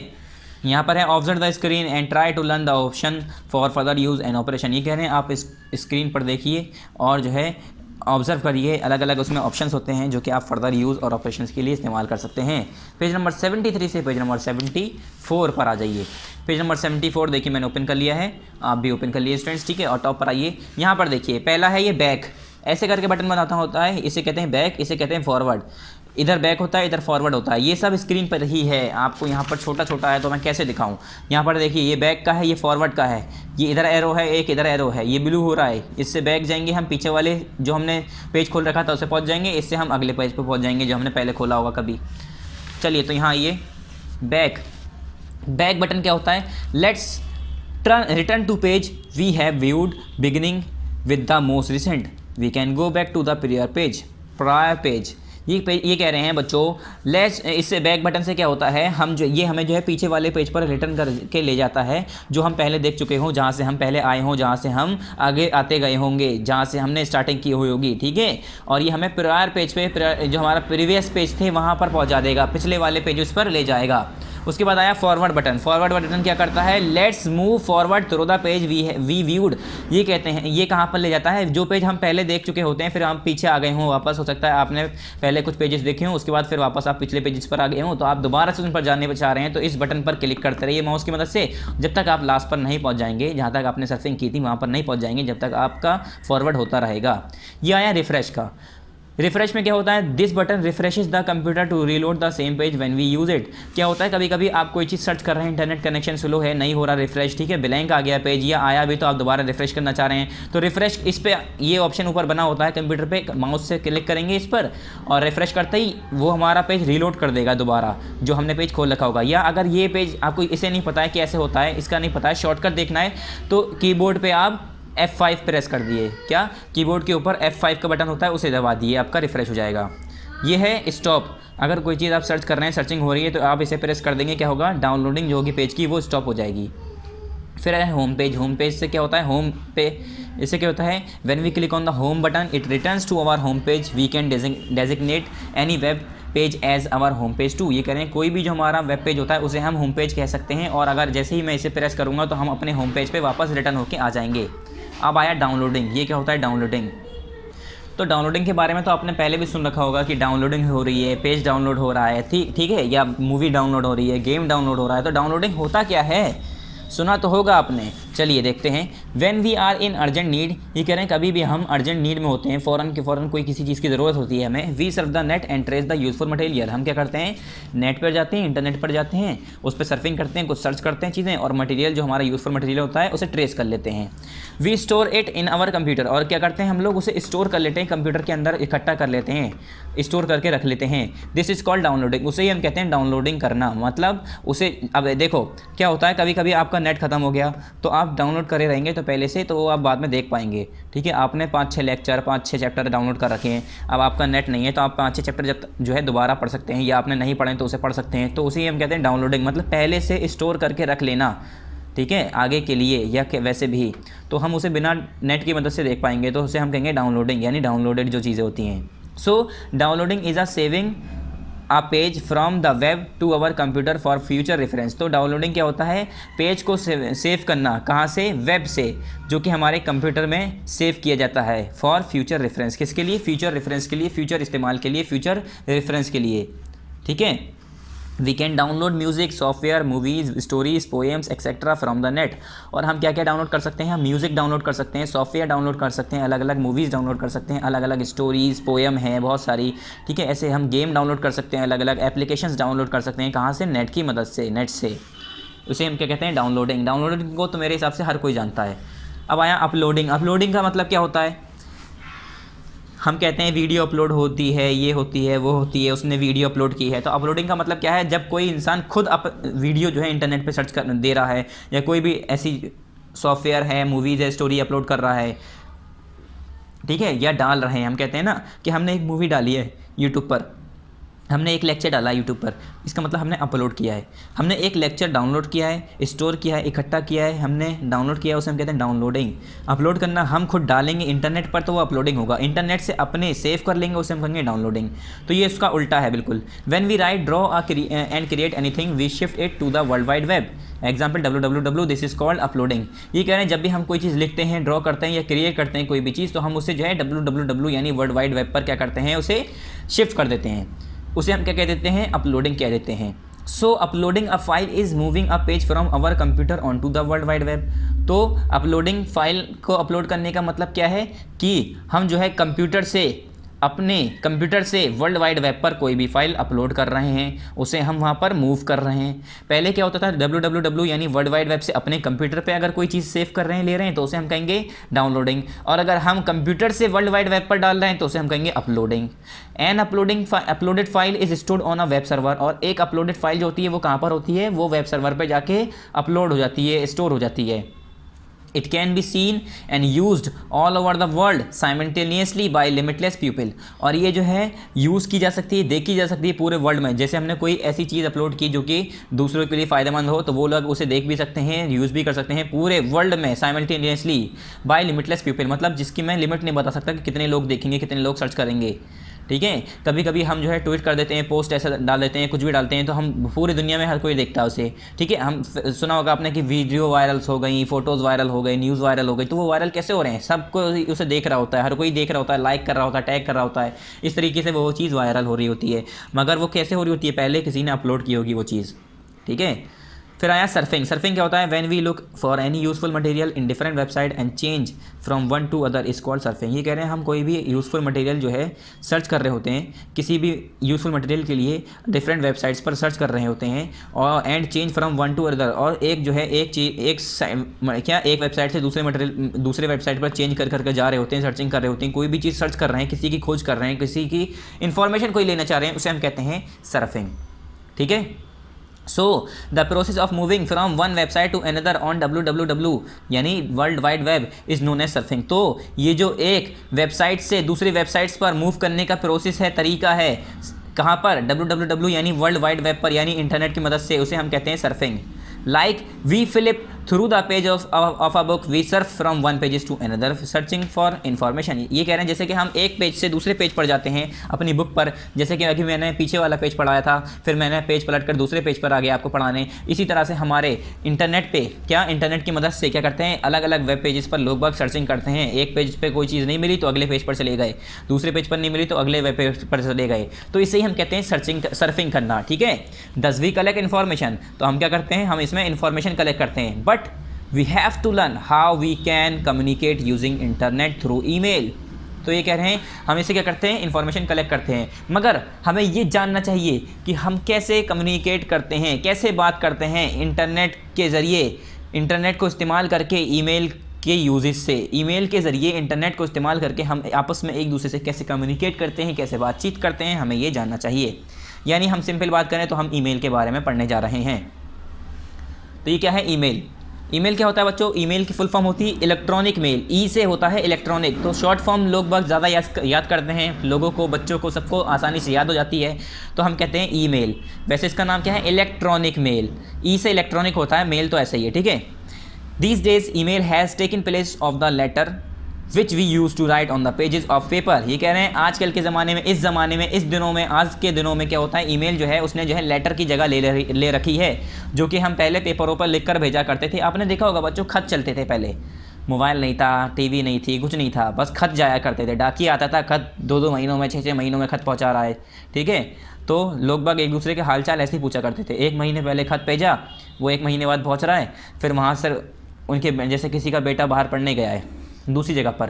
यहाँ पर है observe the screen and try to learn the option for further use and operation. ये कह रहे हैं आप इस स्क्रीन पर देखिए और जो है ऑब्जर्व करिए, अलग अलग उसमें ऑप्शंस होते हैं जो कि आप फर्दर यूज़ और ऑपरेशंस के लिए इस्तेमाल कर सकते हैं। पेज नंबर 73 से पेज नंबर 74 पर आ जाइए। पेज नंबर 74 देखिए मैंने ओपन कर लिया है, आप भी ओपन कर लिए स्टूडेंट्स, ठीक है। और टॉप पर आइए, यहाँ पर देखिए पहला है ये बैक, ऐसे करके बटन बनाता होता है, इसे कहते हैं बैक, इसे कहते हैं फॉरवर्ड। इधर बैक होता है, इधर फॉरवर्ड होता है, ये सब स्क्रीन पर ही है। आपको यहाँ पर छोटा छोटा है तो मैं कैसे दिखाऊं। यहाँ पर देखिए ये बैक का है, ये फॉरवर्ड का है, ये इधर एरो है, एक इधर एरो है, ये ब्लू हो रहा है, इससे बैक जाएंगे हम, पीछे वाले जो हमने पेज खोल रखा था उसे पहुँच जाएंगे, इससे हम अगले पेज पर पहुँच जाएंगे जो हमने पहले खोला होगा कभी। चलिए तो यहाँ आइए, बैक, बैक बटन क्या होता है, let's return to page we have viewed beginning with the most recent, we can go back to the prior page. ये कह रहे हैं बच्चों, लेट्स, इससे बैक बटन से क्या होता है, हम जो ये हमें जो है पीछे वाले पेज पर रिटर्न करके ले जाता है जो हम पहले देख चुके हों, जहाँ से हम पहले आए हों, जहाँ से हम आगे आते गए होंगे, जहाँ से हमने स्टार्टिंग की हुई होगी, ठीक है। और ये हमें प्रायर पेज पे जो हमारा प्रीवियस पेज थे वहाँ पर पहुँचा देगा, पिछले वाले पेज उस पर ले जाएगा। उसके बाद आया फॉरवर्ड बटन। फॉरवर्ड बटन क्या करता है, let's move forward through the page we viewed. ये कहते हैं, ये कहाँ पर ले जाता है, जो पेज हम पहले देख चुके होते हैं फिर हम पीछे आ गए हों वापस, हो सकता है आपने पहले कुछ पेजेस देखे हों उसके बाद फिर वापस आप पिछले पेजेस पर आ गए हों, तो आप दोबारा से उन पर जाने चाह रहे हैं तो इस बटन पर क्लिक करते रहिए माउस की मदद से, जब तक आप लास्ट पर नहीं पहुँच जाएंगे, जहाँ तक आपने सर्फिंग की थी वहाँ पर नहीं पहुँच जाएंगे, जब तक आपका फॉरवर्ड होता रहेगा। ये आया रिफ्रेश का। रिफ्रेश में क्या होता है, this button refreshes the computer to reload the same page when we use it. क्या होता है, कभी कभी आप कोई चीज़ सर्च कर रहे हैं, इंटरनेट कनेक्शन स्लो है, नहीं हो रहा रिफ्रेश, ठीक है, ब्लैंक आ गया पेज या आया भी तो आप दोबारा रिफ्रेश करना चाह रहे हैं, तो रिफ्रेश, इस पर ये ऑप्शन ऊपर बना होता है कंप्यूटर पे, माउस से क्लिक करेंगे इस पर और रिफ्रेश करते ही वो हमारा पेज रीलोड कर देगा दोबारा जो हमने पेज खोल रखा होगा। या अगर ये पेज आपको इसे नहीं पता है कि ऐसे होता है, इसका नहीं पता है, शॉर्टकट देखना है तो कीबोर्ड पर आप F5 प्रेस कर दिए, क्या कीबोर्ड के ऊपर F5 का बटन होता है उसे दबा दिए, आपका रिफ्रेश हो जाएगा। ये है स्टॉप, अगर कोई चीज़ आप सर्च कर रहे हैं, सर्चिंग हो रही है तो आप इसे प्रेस कर देंगे, क्या होगा, डाउनलोडिंग जो होगी पेज की वो स्टॉप हो जाएगी। फिर है होम पेज। होम पेज से क्या होता है, होम पे, इससे क्या होता है, when we click on the home button it returns to our home page, we can designate any web page as our home page too. ये कह रहे हैं कोई भी जो हमारा वेब पेज होता है उसे हम होम पेज कह सकते हैं, और अगर जैसे ही मैं इसे प्रेस करूँगा तो हम अपने होम पेज पे वापस रिटर्न होकर आ जाएंगे। अब आया डाउनलोडिंग। ये क्या होता है, डाउनलोडिंग। तो डाउनलोडिंग के बारे में तो आपने पहले भी सुन रखा होगा कि डाउनलोडिंग हो रही है, पेज डाउनलोड हो रहा है, ठीक है, या मूवी डाउनलोड हो रही है, गेम डाउनलोड हो रहा है। तो डाउनलोडिंग होता क्या है, सुना तो होगा आपने, चलिए देखते हैं। When we are in urgent need, ये कह रहे हैं कभी भी हम अर्जेंट नीड में होते हैं, फ़ौरन कोई किसी चीज़ की ज़रूरत होती है हमें, we surf the net and trace the useful material. हम क्या करते हैं, नेट पर जाते हैं, इंटरनेट पर जाते हैं, उस पर सर्फिंग करते हैं, कुछ सर्च करते हैं चीज़ें, और मटेरियल जो हमारा यूजफुल मटेरियल होता है उसे ट्रेस कर लेते हैं। We store it in our computer, और क्या करते हैं हम लोग, उसे स्टोर कर लेते हैं, कंप्यूटर के अंदर इकट्ठा कर लेते हैं, स्टोर करके रख लेते हैं। This is called downloading. उसे ही हम कहते हैं डाउनलोडिंग करना, मतलब उसे, अब देखो क्या होता है, कभी कभी आपका नेट खत्म हो गया तो आप डाउनलोड करे रहेंगे तो पहले से, तो आप बाद में देख पाएंगे, ठीक है। आपने 5-6 लेक्चर, 5-6 चैप्टर डाउनलोड कर रखे हैं, अब आपका नेट नहीं है तो आप 5-6 चैप्टर जब जो है दोबारा पढ़ सकते हैं, या आपने नहीं पढ़े तो उसे पढ़ सकते हैं। तो उसे ही हम कहते हैं डाउनलोडिंग, मतलब पहले से स्टोर करके रख लेना, ठीक है, आगे के लिए या वैसे भी, तो हम उसे बिना नेट की मदद से देख पाएंगे, तो उसे हम कहेंगे डाउनलोडिंग, यानी डाउनलोडेड जो चीज़ें होती हैं। So downloading is a saving a page from the web to our computer for future reference. तो डाउनलोडिंग क्या होता है, पेज को सेव करना, कहाँ से, वेब से, जो कि हमारे कंप्यूटर में सेव किया जाता है फॉर फ्यूचर रेफरेंस। किसके लिए, फ्यूचर रेफरेंस के लिए, फ्यूचर इस्तेमाल के लिए, फ्यूचर रेफरेंस के लिए, ठीक है। We can download music, software, movies, stories, poems etcetera from the net. और हम क्या क्या डाउनलोड कर सकते हैं, हम म्यूज़िक डाउनलोड कर सकते हैं, सॉफ्टवेयर डाउनलोड कर सकते हैं, अलग अलग मूवीज़ डाउनलोड कर सकते हैं, अलग अलग स्टोरीज़, पोएम हैं बहुत सारी, ठीक है। ऐसे हम गेम डाउनलोड कर सकते हैं, अलग अलग एप्लीकेशंस डाउनलोड कर सकते हैं, कहाँ से, नेट की मदद से, नेट से। उसे हम क्या कहते हैं, डाउनलोडिंग। डाउनलोडिंग को तो मेरे हिसाब से हर कोई जानता है। अब आया अपलोडिंग। अपलोडिंग का मतलब क्या होता है, हम कहते हैं वीडियो अपलोड होती है, ये होती है, वो होती है, उसने वीडियो अपलोड की है। तो अपलोडिंग का मतलब क्या है, जब कोई इंसान खुद वीडियो जो है इंटरनेट पे सर्च कर दे रहा है, या कोई भी ऐसी सॉफ्टवेयर है, मूवीज़ है, स्टोरी अपलोड कर रहा है, ठीक है, या डाल रहे हैं। हम कहते हैं ना कि हमने एक मूवी डाली है यूट्यूब पर, हमने एक लेक्चर डाला है यूट्यूब पर, इसका मतलब हमने अपलोड किया है। हमने एक लेक्चर डाउनलोड किया है, स्टोर किया है, इकट्ठा किया है, हमने डाउनलोड किया है, उसे हम कहते हैं डाउनलोडिंग। अपलोड करना, हम खुद डालेंगे इंटरनेट पर तो वो अपलोडिंग होगा, इंटरनेट से अपने सेव कर लेंगे उसे हम कहेंगे डाउनलोडिंग। तो ये इसका उल्टा है बिल्कुल। When we write, draw and create anything, we shift it to the world wide web. Example www, this is called uploading. ये कह रहे हैं जब भी हम कोई चीज़ लिखते हैं, ड्रॉ करते हैं या क्रिएट करते हैं कोई भी चीज़, तो हम उसे जो है www यानी वर्ल्ड वाइड वेब पर क्या करते हैं, उसे शिफ्ट कर देते हैं। उसे हम क्या कह देते हैं, अपलोडिंग कह देते हैं। So uploading a file is moving a page from our computer on to the world wide web. तो अपलोडिंग फाइल को अपलोड करने का मतलब क्या है कि हम जो है कंप्यूटर से, अपने कंप्यूटर से वर्ल्ड वाइड वेब पर कोई भी फाइल अपलोड कर रहे हैं, उसे हम वहाँ पर मूव कर रहे हैं। पहले क्या होता था, www यानी वर्ल्ड वाइड वेब से अपने कंप्यूटर पे अगर कोई चीज़ सेव कर रहे हैं, ले रहे हैं, तो उसे हम कहेंगे डाउनलोडिंग। और अगर हम कंप्यूटर से वर्ल्ड वाइड वेब पर डाल रहे हैं तो उसे हम कहेंगे uploading. An uploaded file is stored on a web server. और एक अपलोडेड फाइल जो होती है वो कहाँ पर होती है, वो वेब सर्वर पर जाके अपलोड हो जाती है, स्टोर हो जाती है। It can be seen and used all over the world simultaneously by limitless people। और ये जो है यूज़ की जा सकती है, देखी जा सकती है पूरे वर्ल्ड में। जैसे हमने कोई ऐसी चीज़ अपलोड की जो कि दूसरों के लिए फ़ायदेमंद हो, तो वो लोग उसे देख भी सकते हैं, यूज़ भी कर सकते हैं पूरे वर्ल्ड में साइमल्टेनियसली बाय लिमिटलेस पीपल। मतलब जिसकी मैं लिमिट नहीं बता सकता कि कितने लोग देखेंगे, कितने लोग सर्च करेंगे। ठीक है, कभी कभी हम जो है ट्वीट कर देते हैं, पोस्ट ऐसा डाल देते हैं, कुछ भी डालते हैं, तो हम पूरी दुनिया में हर कोई देखता है उसे। ठीक है, हम सुना होगा आपने कि वीडियो वायरल्स हो गई, फोटोज़ वायरल हो गई, न्यूज़ वायरल हो गई। तो वो वायरल कैसे हो रहे हैं, सबको उसे देख रहा होता है, हर कोई देख रहा होता है, लाइक कर रहा होता है, टैग कर रहा होता है, इस तरीके से वो चीज़ वायरल हो रही होती है। मगर वो कैसे हो रही होती है, पहले किसी ने अपलोड की होगी वो चीज़। ठीक है, फिर आया सर्फिंग। सर्फिंग क्या होता है, when we look for any useful material in different website and change from one to other is called surfing. ये कह रहे हैं हम कोई भी यूज़फुल मटेरियल जो है सर्च कर रहे होते हैं, किसी भी यूज़फुल मटेरियल के लिए डिफरेंट वेबसाइट्स पर सर्च कर रहे होते हैं, और and change from one to other, और एक जो है एक चीज़ एक वेबसाइट से दूसरे वेबसाइट पर चेंज कर करके जा रहे होते हैं, सर्चिंग कर रहे होते हैं, कोई भी चीज़ सर्च कर रहे हैं, किसी की खोज कर रहे हैं, किसी की इन्फॉर्मेशन कोई लेना चाह रहे हैं, उसे हम कहते हैं सर्फिंग। ठीक है, so the process of moving from one website to another on www यानी world wide web is known as surfing. तो ये जो एक वेबसाइट से दूसरी वेबसाइट्स पर मूव करने का प्रोसेस है, तरीका है, कहाँ पर, www यानी वर्ल्ड वाइड वेब पर, यानी इंटरनेट की मदद से, उसे हम कहते हैं surfing. Like we flip through the page of a book, we surf from one pages to another searching for information. ये कह रहे हैं जैसे कि हम एक पेज से दूसरे पेज पर जाते हैं अपनी बुक पर, जैसे कि अभी मैंने पीछे वाला पेज पढ़ाया था, फिर मैंने पेज पलट कर दूसरे पेज पर आ गया आपको पढ़ाने। इसी तरह से हमारे इंटरनेट पे इंटरनेट की मदद से क्या करते हैं, अलग अलग वेब पेजेस पर लोग बाग सर्चिंग करते हैं। एक पेज पर कोई चीज़ नहीं मिली तो अगले पेज पर चले गए, दूसरे पेज पर नहीं मिली तो अगले वेब पेज पर चले गए। तो इसे ही हम कहते हैं सर्फिंग करना। ठीक है, 10 वी कलेक्ट इन्फॉर्मेशन, तो हम क्या करते हैं, हम इसमें इन्फॉर्मेशन कलेक्ट करते हैं, but we have to learn how we can communicate using internet through email। तो ये कह रहे हैं हम इसे क्या करते हैं, इन्फॉर्मेशन कलेक्ट करते हैं, मगर हमें ये जानना चाहिए कि हम कैसे कम्युनिकेट करते हैं, कैसे बात करते हैं इंटरनेट के ज़रिए, इंटरनेट को इस्तेमाल करके, ईमेल के यूजेस से, ईमेल के ज़रिए इंटरनेट को इस्तेमाल करके हम आपस में एक दूसरे से कैसे कम्युनिकेट करते हैं, कैसे बातचीत करते हैं, हमें ये जानना चाहिए। यानी हम सिंपल बात करें तो हम ईमेल के बारे में पढ़ने जा रहे हैं। तो ये क्या है, ईमेल। ईमेल क्या होता है बच्चों, ईमेल की फुल फॉर्म होती है इलेक्ट्रॉनिक मेल, ई से होता है इलेक्ट्रॉनिक। तो शॉर्ट फॉर्म लोग बहुत ज़्यादा याद करते हैं, लोगों को, बच्चों को, सबको आसानी से याद हो जाती है, तो हम कहते हैं ईमेल। वैसे इसका नाम क्या है, इलेक्ट्रॉनिक मेल। ई से इलेक्ट्रॉनिक होता है, मेल तो ऐसे ही है। ठीक है, these days email has taken place of the letter which we use to write on the pages of paper. ये कह रहे हैं आजकल के ज़माने में, इस ज़माने में, इस दिनों में, आज के दिनों में क्या होता है, ईमेल जो है उसने जो है लेटर की जगह ले रखी है, जो कि हम पहले पेपरों पर लिख कर भेजा करते थे। आपने देखा होगा बच्चों, खत चलते थे पहले, मोबाइल नहीं था, टीवी नहीं थी, कुछ नहीं था, बस खत जाया करते थे, डाकिया आता था, खत 2-2 महीनों में, 6-6 महीनों में खत पहुँचा रहा है। ठीक है, तो लोग बाग एक दूसरे के हालचाल ऐसे ही पूछा करते थे। 1 महीने पहले खत भेजा, वो 1 महीने बाद पहुँच रहा है, फिर वहाँ से उनके, जैसे किसी का बेटा बाहर पढ़ने गया है दूसरी जगह पर,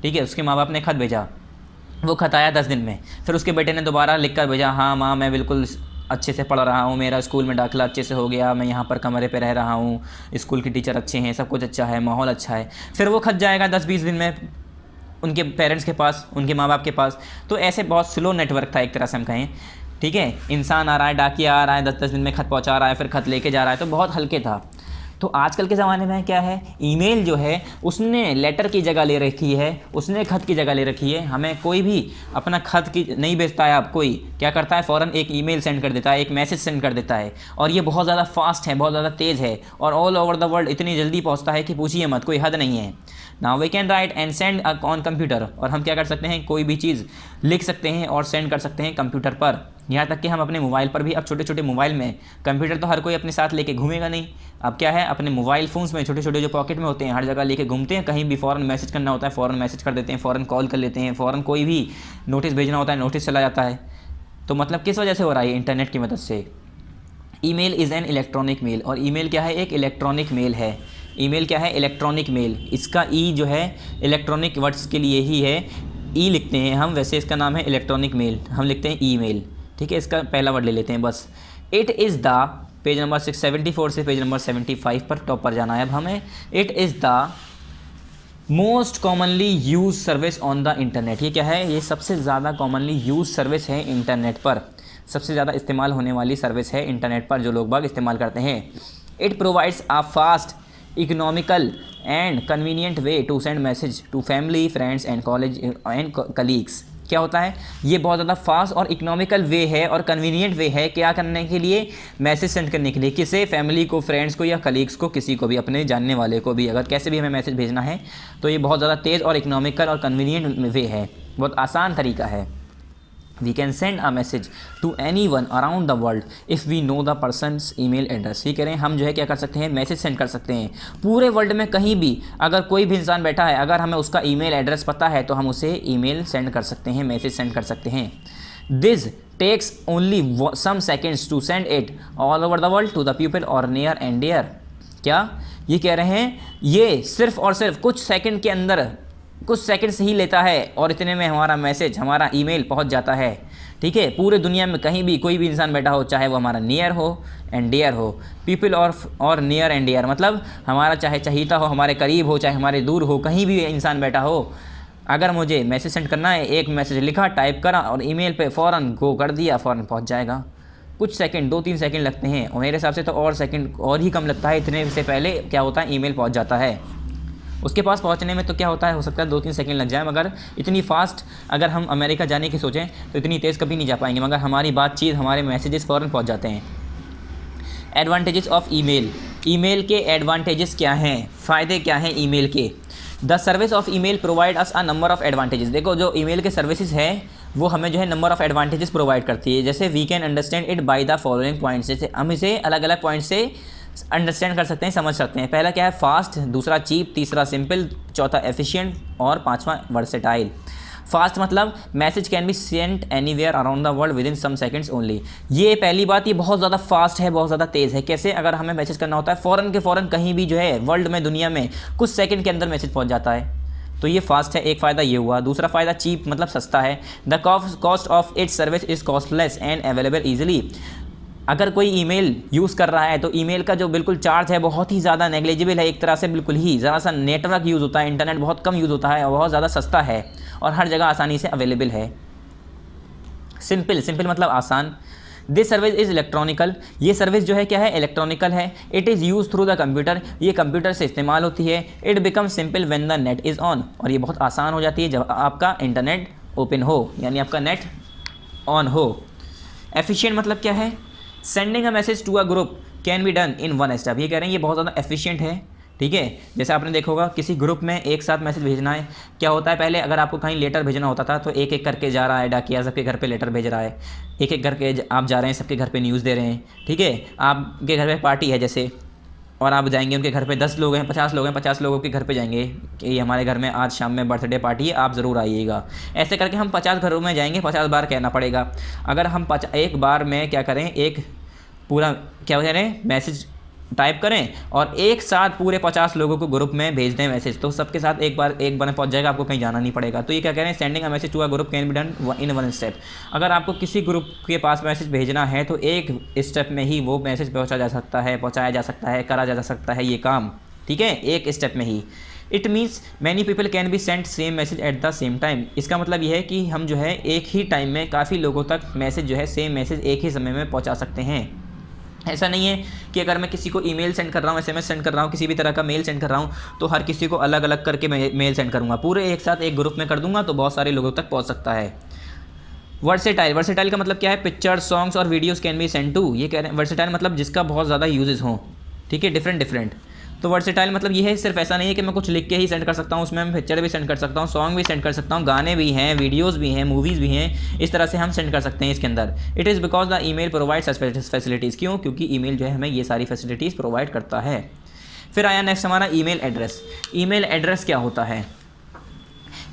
ठीक है, उसके माँ बाप ने खत भेजा, वो खत आया 10 दिन में, फिर उसके बेटे ने दोबारा लिख कर भेजा, हाँ माँ मैं बिल्कुल अच्छे से पढ़ रहा हूँ, मेरा स्कूल में दाखिला अच्छे से हो गया, मैं यहाँ पर कमरे पे रह रहा हूँ, स्कूल के टीचर अच्छे हैं, सब कुछ अच्छा है, माहौल अच्छा है। फिर वो खत जाएगा 10-20 दिन में उनके पेरेंट्स के पास, उनके माँ बाप के पास। तो ऐसे बहुत स्लो नेटवर्क था एक तरह से हम कहें। ठीक है, इंसान आ रहा है, डाकिया आ रहा है, 10-10 दिन में खत पहुँचा रहा है, फिर खत लेके जा रहा है, तो बहुत हल्के था। तो आजकल के ज़माने में क्या है, ईमेल जो है उसने लेटर की जगह ले रखी है, उसने खत की जगह ले रखी है। हमें कोई भी अपना खत की नहीं भेजता है, आप कोई क्या करता है, फ़ौरन एक ईमेल सेंड कर देता है, एक मैसेज सेंड कर देता है, और ये बहुत ज़्यादा फास्ट है, बहुत ज़्यादा तेज़ है, और ऑल ओवर द वर्ल्ड इतनी जल्दी पहुँचता है कि पूछिए मत, कोई हद नहीं है। Now we can write and send on computer, और हम क्या कर सकते हैं, कोई भी चीज़ लिख सकते हैं और सेंड कर सकते हैं कंप्यूटर पर। यहाँ तक कि हम अपने मोबाइल पर भी, अब छोटे छोटे मोबाइल में, कंप्यूटर तो हर कोई अपने साथ लेके घूमेगा नहीं, अब क्या है, अपने मोबाइल फ़ोन्स में छोटे छोटे जो पॉकेट में होते हैं हर जगह लेके घूमते हैं। कहीं भी फ़ौरन मैसेज करना होता है फ़ौरन मैसेज कर देते हैं, फ़ौरन कॉल कर लेते हैं, फ़ौरन कोई भी नोटिस भेजना होता है नोटिस चला जाता है। तो मतलब किस वजह से हो रहा है, इंटरनेट की मदद से। Email is an electronic mail, और ईमेल क्या है, एक इलेक्ट्रॉनिक मेल है। ईमेल क्या है, इलेक्ट्रॉनिक मेल। इसका ई जो है इलेक्ट्रॉनिक वर्ड्स के लिए ही है, ई लिखते हैं हम, वैसे इसका नाम है इलेक्ट्रॉनिक मेल, हम लिखते हैं ईमेल, ठीक है। इसका पहला वर्ड ले लेते हैं बस। It is the, page number 674 से पेज नंबर 75 पर टॉप पर जाना है अब हमें। It is the most commonly use service on the internet. ये क्या है, ये सबसे ज़्यादा कॉमनली यूज सर्विस है इंटरनेट पर, सबसे ज़्यादा इस्तेमाल होने वाली सर्विस है इंटरनेट पर जो लोग बाग इस्तेमाल करते हैं। It provides a fast, economical and convenient way to send message to family, friends and college and colleagues. क्या होता है, ये बहुत ज़्यादा फास्ट और इकोनॉमिकल वे है और कन्वीनियंट वे है क्या करने के लिए, मैसेज सेंड करने के लिए। किसे, फैमिली को, फ्रेंड्स को या कलीग्स को, किसी को भी, अपने जानने वाले को भी, अगर कैसे भी हमें मैसेज भेजना है तो ये बहुत ज़्यादा तेज़ और इकोनॉमिकल और कन्वीनियंट वे है, बहुत आसान तरीका है। We can send a message to anyone around the world if we know the person's email address। ये कह रहे हैं हम जो है क्या कर सकते हैं, मैसेज सेंड कर सकते हैं पूरे वर्ल्ड में कहीं भी। अगर कोई भी इंसान बैठा है, अगर हमें उसका ईमेल एड्रेस पता है तो हम उसे ईमेल सेंड कर सकते हैं, मैसेज सेंड कर सकते हैं। This takes only some seconds to send it all over the world to the people और नियर एंड डियर। क्या ये कह रहे हैं, ये सिर्फ और सिर्फ कुछ सेकंड के अंदर, कुछ सेकंड्स ही लेता है और इतने में हमारा मैसेज, हमारा ईमेल पहुंच जाता है, ठीक है। पूरे दुनिया में कहीं भी कोई भी इंसान बैठा हो, चाहे वो हमारा नियर हो एंड डियर हो, पीपल और नियर एंड डियर, मतलब हमारा चाहे चहीता हो, हमारे करीब हो, चाहे हमारे दूर हो, कहीं भी इंसान बैठा हो, अगर मुझे मैसेज सेंड करना है, एक मैसेज लिखा, टाइप करा और ईमेल पे फ़ौरन गो कर दिया, फ़ौरन पहुंच जाएगा। कुछ सेकंड, 2-3 सेकंड लगते हैं, और मेरे हिसाब से तो और सेकंड और ही कम लगता है, इतने से पहले क्या होता है, ईमेल पहुंच जाता है। उसके पास पहुंचने में तो क्या होता है, हो सकता है 2-3 सेकंड लग जाए, मगर इतनी फास्ट अगर हम अमेरिका जाने की सोचें तो इतनी तेज़ कभी नहीं जा पाएंगे, मगर हमारी बातचीत, हमारे मैसेजेस फ़ौरन पहुंच जाते हैं। Advantages of email. ईमेल के एडवांटेजेस क्या हैं, फ़ायदे क्या हैं ईमेल के। The service of email provide us a number of advantages. देखो जो ईमेल के सर्विसेज है वो हमें जो है नंबर ऑफ एडवांटेजेस प्रोवाइड करती है। जैसे we can understand it by the following points, जैसे हम इसे अलग अलग पॉइंट से अंडरस्टैंड कर सकते हैं, समझ सकते हैं। पहला क्या है, फास्ट, दूसरा चीप, तीसरा सिंपल, चौथा एफिशिएंट और पांचवा वर्सेटाइल। फास्ट मतलब message can be sent anywhere around the world within some seconds only. ये पहली बात, ये बहुत ज़्यादा फास्ट है, बहुत ज़्यादा तेज़ है। कैसे, अगर हमें मैसेज करना होता है फ़ौरन के फ़ौरन कहीं भी जो है वर्ल्ड में, दुनिया में कुछ सेकंड के अंदर मैसेज पहुंच जाता है, तो ये फास्ट है, एक फ़ायदा ये हुआ। दूसरा फ़ायदा चीप मतलब सस्ता है। The cost of its service is costless and available easily. अगर कोई ईमेल यूज़ कर रहा है तो ईमेल का जो बिल्कुल चार्ज है बहुत ही ज़्यादा नेग्लिजिबल है, एक तरह से बिल्कुल ही, ज़रा सा नेटवर्क यूज़ होता है, इंटरनेट बहुत कम यूज़ होता है और बहुत ज़्यादा सस्ता है और हर जगह आसानी से अवेलेबल है। सिंपल, सिंपल मतलब आसान। This service is electronical. ये सर्विस जो है क्या है, इलेक्ट्रॉनिकल है। It is use through the computer. ये कंप्यूटर से इस्तेमाल होती है। It become simple when the net is on. और ये बहुत आसान हो जाती है जब आपका इंटरनेट ओपन हो, यानी आपका नेट ऑन हो। एफिशिएंट मतलब क्या है, sending a message to a group can be done in one step. ये कह रहे हैं ये बहुत ज़्यादा एफिशिएंट है, ठीक है। जैसे आपने देखा होगा किसी ग्रुप में एक साथ मैसेज भेजना है, क्या होता है, पहले अगर आपको कहीं लेटर भेजना होता था तो एक एक करके जा रहा है डाकिया, सबके घर पे लेटर भेज रहा है, एक एक करके आप जा रहे हैं, सबके घर पे न्यूज़ दे रहे हैं, ठीक है। आपके घर पे पार्टी है जैसे, और आप जाएंगे उनके घर पे, 10 लोग हैं, 50 लोग हैं, 50 लोगों के घर पे जाएंगे कि हमारे घर में आज शाम में बर्थडे पार्टी है, आप ज़रूर आइएगा। ऐसे करके हम 50 घरों में जाएंगे, 50 बार कहना पड़ेगा। अगर हम एक बार में क्या करें, एक पूरा क्या कह रहे हैं, मैसेज टाइप करें और एक साथ पूरे 50 लोगों को ग्रुप में भेज दें मैसेज, तो सबके साथ एक बार में पहुंच जाएगा, आपको कहीं जाना नहीं पड़ेगा। तो ये क्या कह रहे हैं, sending a message to a group can be done in one step. अगर आपको किसी ग्रुप के पास मैसेज भेजना है तो एक स्टेप में ही वो मैसेज पहुंचाया जा सकता है, करा जा सकता है ये काम, ठीक है, एक स्टेप में ही। It means many people can be send same message at the same time. इसका मतलब यह है कि हम जो है एक ही टाइम में काफ़ी लोगों तक मैसेज जो है, सेम मैसेज एक ही समय में पहुँचा सकते हैं। ऐसा नहीं है कि अगर मैं किसी को ईमेल सेंड कर रहा हूँ, एसएमएस सेंड कर रहा हूँ, किसी भी तरह का मेल सेंड कर रहा हूँ, तो हर किसी को अलग अलग करके मेल सेंड करूँगा, पूरे एक साथ एक ग्रुप में कर दूंगा तो बहुत सारे लोगों तक पहुँच सकता है। वर्सेटाइल का मतलब क्या है? पिक्चर, सॉन्ग्स और videos can be send too. ये कह रहे हैं वर्सेटाइल मतलब जिसका बहुत ज़्यादा यूजेस हों, ठीक है, डिफरेंट। तो वर्सेटाइल मतलब ये है, सिर्फ ऐसा नहीं है कि मैं कुछ लिख के ही सेंड कर सकता हूँ, उसमें मैं पिक्चर भी सेंड कर सकता हूँ, सॉन्ग भी सेंड कर सकता हूँ, गाने भी हैं, वीडियोज़ भी हैं, मूवीज़ भी हैं, इस तरह से हम सेंड कर सकते हैं इसके अंदर। It is because the email provides facilities. क्यों? क्योंकि ईमेल जो है हमें ये सारी फैसिलिटीज़ प्रोवाइड करता है। फिर आया नेक्स्ट हमारा ईमेल एड्रेस। ईमेल एड्रेस क्या होता है?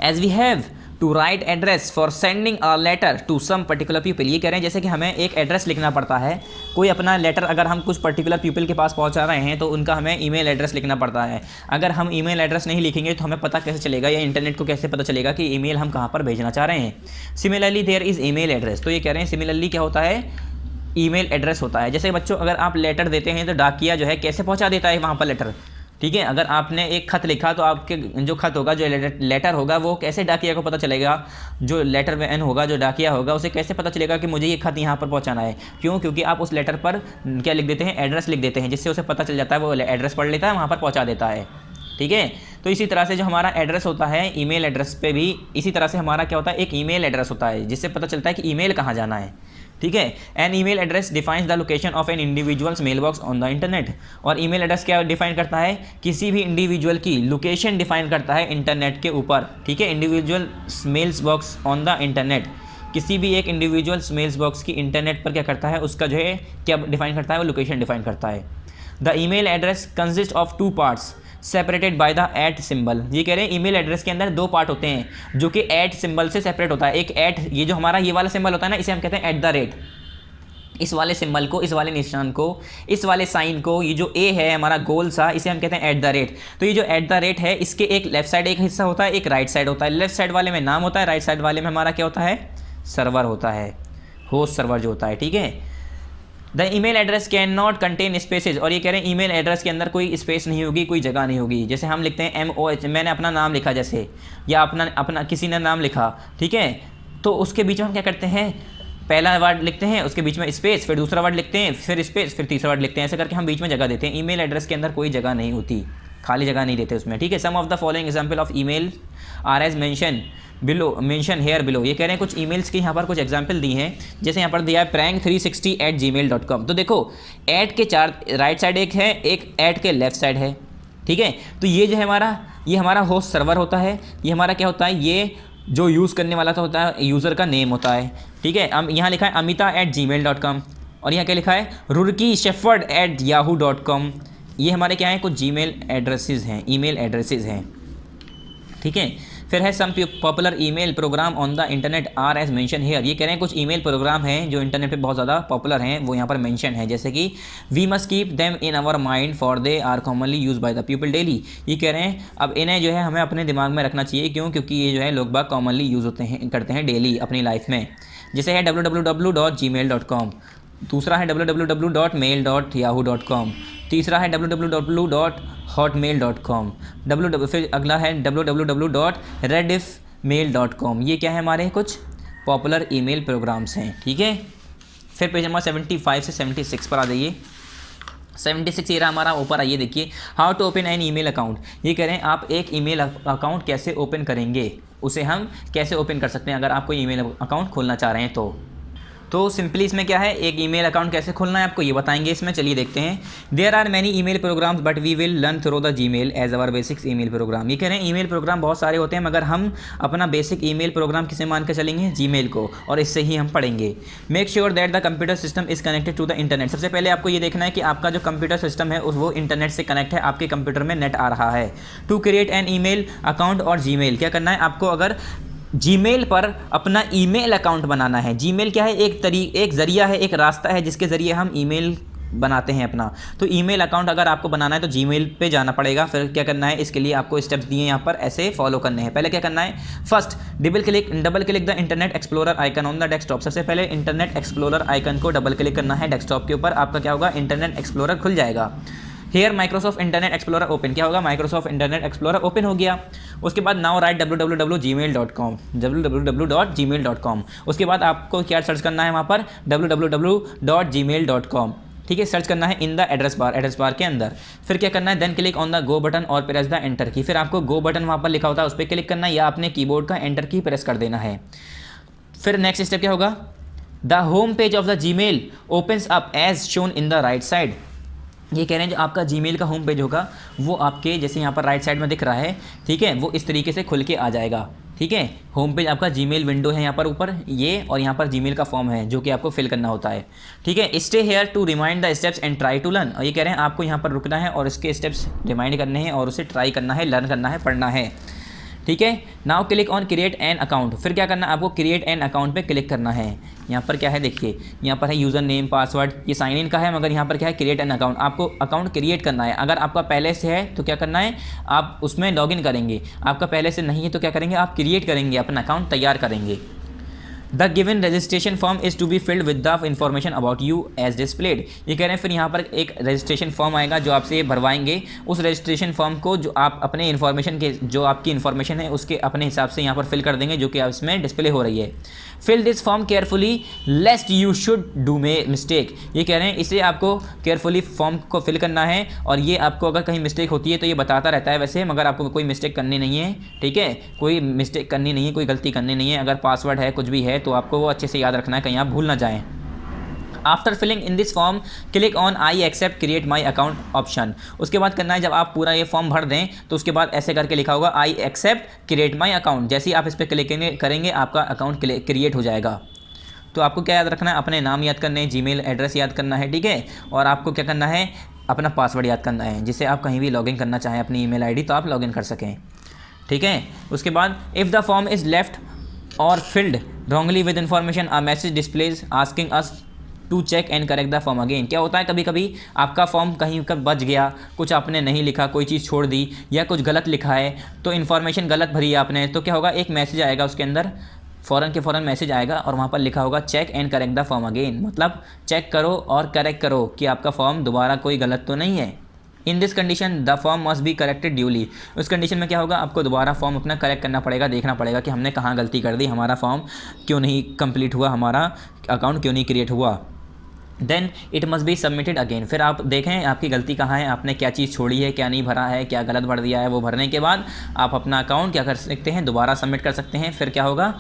As we have to write address for sending a letter to some particular people. ये कह रहे हैं जैसे कि हमें एक एड्रेस लिखना पड़ता है, कोई अपना लेटर अगर हम कुछ पर्टिकुलर पीपल के पास पहुंचा रहे हैं तो उनका हमें ईमेल एड्रेस लिखना पड़ता है। अगर हम ईमेल एड्रेस नहीं लिखेंगे तो हमें पता कैसे चलेगा, या इंटरनेट को कैसे पता चलेगा कि ईमेल हम कहाँ पर भेजना चाह रहे हैं। Similarly there is email address. तो ये कह रहे हैं सिमिलरली क्या होता है? ईमेल एड्रेस होता है। जैसे बच्चों अगर आप लेटर देते हैं तो डाकिया जो है कैसे पहुँचा देता है वहाँ पर लेटर, ठीक है। अगर आपने एक खत लिखा तो आपके जो खत होगा, जो लेटर होगा, वो कैसे डाकिया को पता चलेगा? जो लेटर में एन होगा, जो डाकिया होगा, उसे कैसे पता चलेगा कि मुझे ये खत यहाँ पर पहुँचाना है? क्यों? क्योंकि आप उस लेटर पर क्या लिख देते हैं? एड्रेस लिख देते हैं, जिससे उसे पता चल जाता है, वो एड्रेस पढ़ लेता है, वहाँ पर पहुँचा देता है, ठीक है। तो इसी तरह से जो हमारा एड्रेस होता है ईमेल एड्रेस पे भी इसी तरह से हमारा क्या होता है? एक ईमेल एड्रेस होता है, जिससे पता चलता है कि ईमेल कहाँ जाना है, ठीक है। An email address defines the location of an individuals mail box on the internet. और ईमेल एड्रेस क्या डिफाइन करता है? किसी भी इंडिविजुअल की लोकेशन डिफाइन करता है इंटरनेट के ऊपर, ठीक है। Individual mails box on the internet, किसी भी एक इंडिविजुअल मेल्स बॉक्स की इंटरनेट पर क्या करता है? उसका जो है क्या डिफाइन करता है? वो लोकेशन डिफाइन करता है। The email address consist of 2 parts separated by the at symbol. ये कह रहे हैं ईमेल एड्रेस के अंदर 2 पार्ट होते हैं जो कि एट सिंबल से सेपरेट होता है। एक एट, ये जो हमारा ये वाला सिंबल होता है ना, इसे हम कहते हैं एट द रेट। इस वाले सिंबल को, इस वाले निशान को, इस वाले साइन को, ये जो ए है हमारा गोल सा, इसे हम कहते हैं एट द रेट। तो ये जो एट द रेट है, इसके एक लेफ्ट साइड एक हिस्सा होता है, एक राइट साइड होता है। लेफ्ट साइड वाले में नाम होता है, राइट साइड वाले में हमारा क्या होता है? सर्वर होता है, होस्ट सर्वर जो होता है, ठीक है। The email address can not contain spaces. और ये कह रहे हैं ईमेल एड्रेस के अंदर कोई स्पेस नहीं होगी, कोई जगह नहीं होगी। जैसे हम लिखते हैं MOH, मैंने अपना नाम लिखा जैसे, या अपना किसी ने नाम लिखा, ठीक है, तो उसके बीच में हम क्या करते हैं? पहला वर्ड लिखते हैं, उसके बीच में स्पेस, फिर दूसरा वर्ड लिखते हैं, फिर स्पेस, फिर तीसरा वर्ड लिखते हैं, ऐसे करके हम बीच में जगह देते हैं। ईमेल एड्रेस के अंदर कोई जगह नहीं होती, खाली जगह नहीं देते उसमें, ठीक है। Some of the following example of email are as mention here below. ये कह रहे हैं कुछ ईमेल्स की यहाँ पर कुछ एग्जाम्पल दी हैं, जैसे यहाँ पर दिया है prank360@gmail.com। तो देखो ऐट के 4 राइट साइड एक है, एक ऐट के लेफ्ट साइड है, ठीक है। तो ये जो है ये हमारा होस्ट सर्वर होता है। ये हमारा क्या होता है? ये जो यूज़ करने वाला तो होता है, यूज़र का नेम होता है, ठीक है। यहाँ लिखा है amita@gmail.com, और यहाँ क्या लिखा है? rurkishepherd@yahoo.com। ये हमारे क्या है? कुछ जीमेल एड्रेसेस हैं, ईमेल एड्रेसेस हैं, ठीक है। फिर है some popular email program on the internet are as mention here. ये कह रहे हैं कुछ ईमेल प्रोग्राम हैं जो इंटरनेट पे बहुत ज़्यादा पॉपुलर हैं, वो यहाँ पर मेंशन है, जैसे कि we must keep them in our mind for they are commonly used by the people daily. ये कह रहे हैं अब इन्हें जो है हमें अपने दिमाग में रखना चाहिए। क्यों? क्योंकि ये जो है लोग बाग कॉमनली यूज़ करते हैं डेली अपनी लाइफ में। जैसे है www.gmail.com, दूसरा है www.mail.yahoo.com, तीसरा है www.hotmail.com, फिर अगला है www.rediffmail.com। ये क्या है? हमारे कुछ पॉपुलर ईमेल प्रोग्राम्स हैं, ठीक है। फिर पेज नंबर 75 से 76 पर आ जाइए। 76 ये रहा हमारा, ऊपर आइए देखिए, how to open an email account. ये कह रहे हैं आप एक ईमेल अकाउंट कैसे ओपन करेंगे, उसे हम कैसे ओपन कर सकते हैं अगर आप कोई ईमेल अकाउंट खोलना चाह रहे हैं तो सिंपली इसमें क्या है? एक ईमेल अकाउंट कैसे खोलना है आपको ये बताएंगे इसमें। चलिए देखते हैं। There are many email programs but we will learn through the Gmail as our basics email program. ये कह रहे हैं ईमेल प्रोग्राम बहुत सारे होते हैं, मगर हम अपना बेसिक ईमेल प्रोग्राम किसे मान के चलेंगे? जीमेल को, और इससे ही हम पढ़ेंगे। Make sure that the computer system is connected to the internet. सबसे पहले आपको ये देखना है कि आपका जो कंप्यूटर सिस्टम है वो इंटरनेट से कनेक्ट है, आपके कंप्यूटर में नेट आ रहा है। To create an email account और जीमेल, क्या करना है आपको? अगर जीमेल पर अपना ईमेल अकाउंट बनाना है। जीमेल क्या है? एक ज़रिया है, एक रास्ता है जिसके ज़रिए हम ईमेल बनाते हैं अपना। तो ईमेल अकाउंट अगर आपको बनाना है तो जीमेल पे जाना पड़ेगा। फिर क्या करना है? इसके लिए आपको स्टेप्स दिए यहाँ पर, ऐसे फॉलो करने हैं। पहले क्या करना है? First double click the Internet Explorer icon on the desktop. सबसे पहले इंटरनेट एक्सप्लोरर आइकन को डबल क्लिक करना है डेस्कटॉप के ऊपर। आपका क्या होगा? इंटरनेट एक्सप्लोरर खुल जाएगा। Here Microsoft Internet Explorer open, क्या होगा? माइक्रोसॉफ्ट इंटरनेट एक्सप्लोरर ओपन हो गया। उसके बाद नाउ राइट www.gmail.com। उसके बाद आपको क्या सर्च करना है वहाँ पर? www.gmail.com। ठीक है, सर्च करना है इन द एड्रेस बार के अंदर। फिर क्या करना है, then click on the go button और प्रेस द एंटर की। फिर आपको गो बटन वहाँ पर लिखा होता है उस पर क्लिक करना है या अपने कीबोर्ड का एंटर की प्रेस कर देना है। फिर नेक्स्ट स्टेप क्या होगा, the home page of the Gmail opens up as shown in the right side. ये कह रहे हैं जो आपका जीमेल का होम पेज होगा वो आपके जैसे यहाँ पर राइट साइड में दिख रहा है, ठीक है, वो इस तरीके से खुल के आ जाएगा। ठीक है, होम पेज आपका जीमेल विंडो है यहाँ पर ऊपर ये, और यहाँ पर जीमेल का फॉर्म है जो कि आपको फिल करना होता है। ठीक है, stay here to remind the steps and try to learn. और ये कह रहे हैं आपको यहाँ पर रुकना है और इसके स्टेप्स रिमाइंड करने हैं और उसे ट्राई करना है, लर्न करना है, पढ़ना है। ठीक है, now click on create an account. फिर क्या करना है, आपको क्रिएट एन अकाउंट पे क्लिक करना है। यहाँ पर क्या है देखिए, यहाँ पर है यूज़र नेम पासवर्ड, ये साइन इन का है, मगर यहाँ पर क्या है क्रिएट एन अकाउंट। आपको अकाउंट क्रिएट करना है। अगर आपका पहले से है तो क्या करना है, आप उसमें लॉगिन करेंगे। आपका पहले से नहीं है तो क्या करेंगे, आप क्रिएट करेंगे, अपना अकाउंट तैयार करेंगे। The given registration form is to be filled with the information about you as displayed. ये कह रहे हैं फिर यहाँ पर एक रजिस्ट्रेशन फॉर्म आएगा जो आपसे ये भरवाएंगे। उस रजिस्ट्रेशन फॉर्म को जो आप अपने इन्फॉर्मेशन के जो आपकी इन्फॉर्मेशन है उसके अपने हिसाब से यहाँ पर फिल कर देंगे जो कि इसमें डिस्प्ले हो रही है। Fill this form carefully lest you should do mistake. ये कह रहे हैं इसे आपको केयरफुली फॉर्म को फिल करना है और ये आपको अगर कहीं मिस्टेक होती है तो ये बताता रहता है वैसे, मगर आपको कोई मिस्टेक करनी नहीं है। ठीक है, कोई मिस्टेक करनी नहीं है, कोई गलती करनी नहीं है। अगर पासवर्ड है कुछ भी है तो आपको वो अच्छे से याद रखना है, कहीं आप भूल ना जाएँ। After filling in this form click on I accept create my account option. उसके बाद करना है, जब आप पूरा ये फॉर्म भर दें तो उसके बाद ऐसे करके लिखा होगा I accept create my account. जैसे ही आप इस पर क्लिक करेंगे आपका अकाउंट क्रिएट हो जाएगा। तो आपको क्या याद रखना है, अपने नाम याद करने हैं, जीमेल एड्रेस याद करना है। ठीक है, और आपको क्या करना है, अपना पासवर्ड याद करना है, जिससे आप कहीं भी लॉगिन करना चाहें अपनी ईमेल आईडी तो आप लॉगिन कर सकें। ठीक है, उसके बाद if the form is left or filled wrongly with information a message displays asking us to check and correct the form again. क्या होता है, कभी कभी आपका फॉर्म कहीं का बच गया, कुछ आपने नहीं लिखा, कोई चीज़ छोड़ दी या कुछ गलत लिखा है, तो इन्फॉर्मेशन गलत भरी है आपने, तो क्या होगा, एक मैसेज आएगा उसके अंदर, फ़ौरन के फ़ौरन मैसेज आएगा और वहाँ पर लिखा होगा check and correct the form again. मतलब चेक करो और करेक्ट करो कि आपका फॉर्म दोबारा कोई गलत तो नहीं है। In this condition the form must be corrected duly. उस कंडीशन में क्या होगा, आपको दोबारा फॉर्म अपना करेक्ट करना पड़ेगा, देखना पड़ेगा कि हमने कहाँ गलती कर दी, हमारा फॉर्म क्यों नहीं कंप्लीट हुआ, हमारा अकाउंट क्यों नहीं क्रिएट हुआ। Then it must be submitted again. फिर आप देखें आपकी गलती कहाँ है, आपने क्या चीज़ छोड़ी है, क्या नहीं भरा है, क्या गलत भर दिया है। वो भरने के बाद आप अपना अकाउंट क्या कर सकते हैं, दोबारा सबमिट कर सकते हैं। फिर क्या होगा,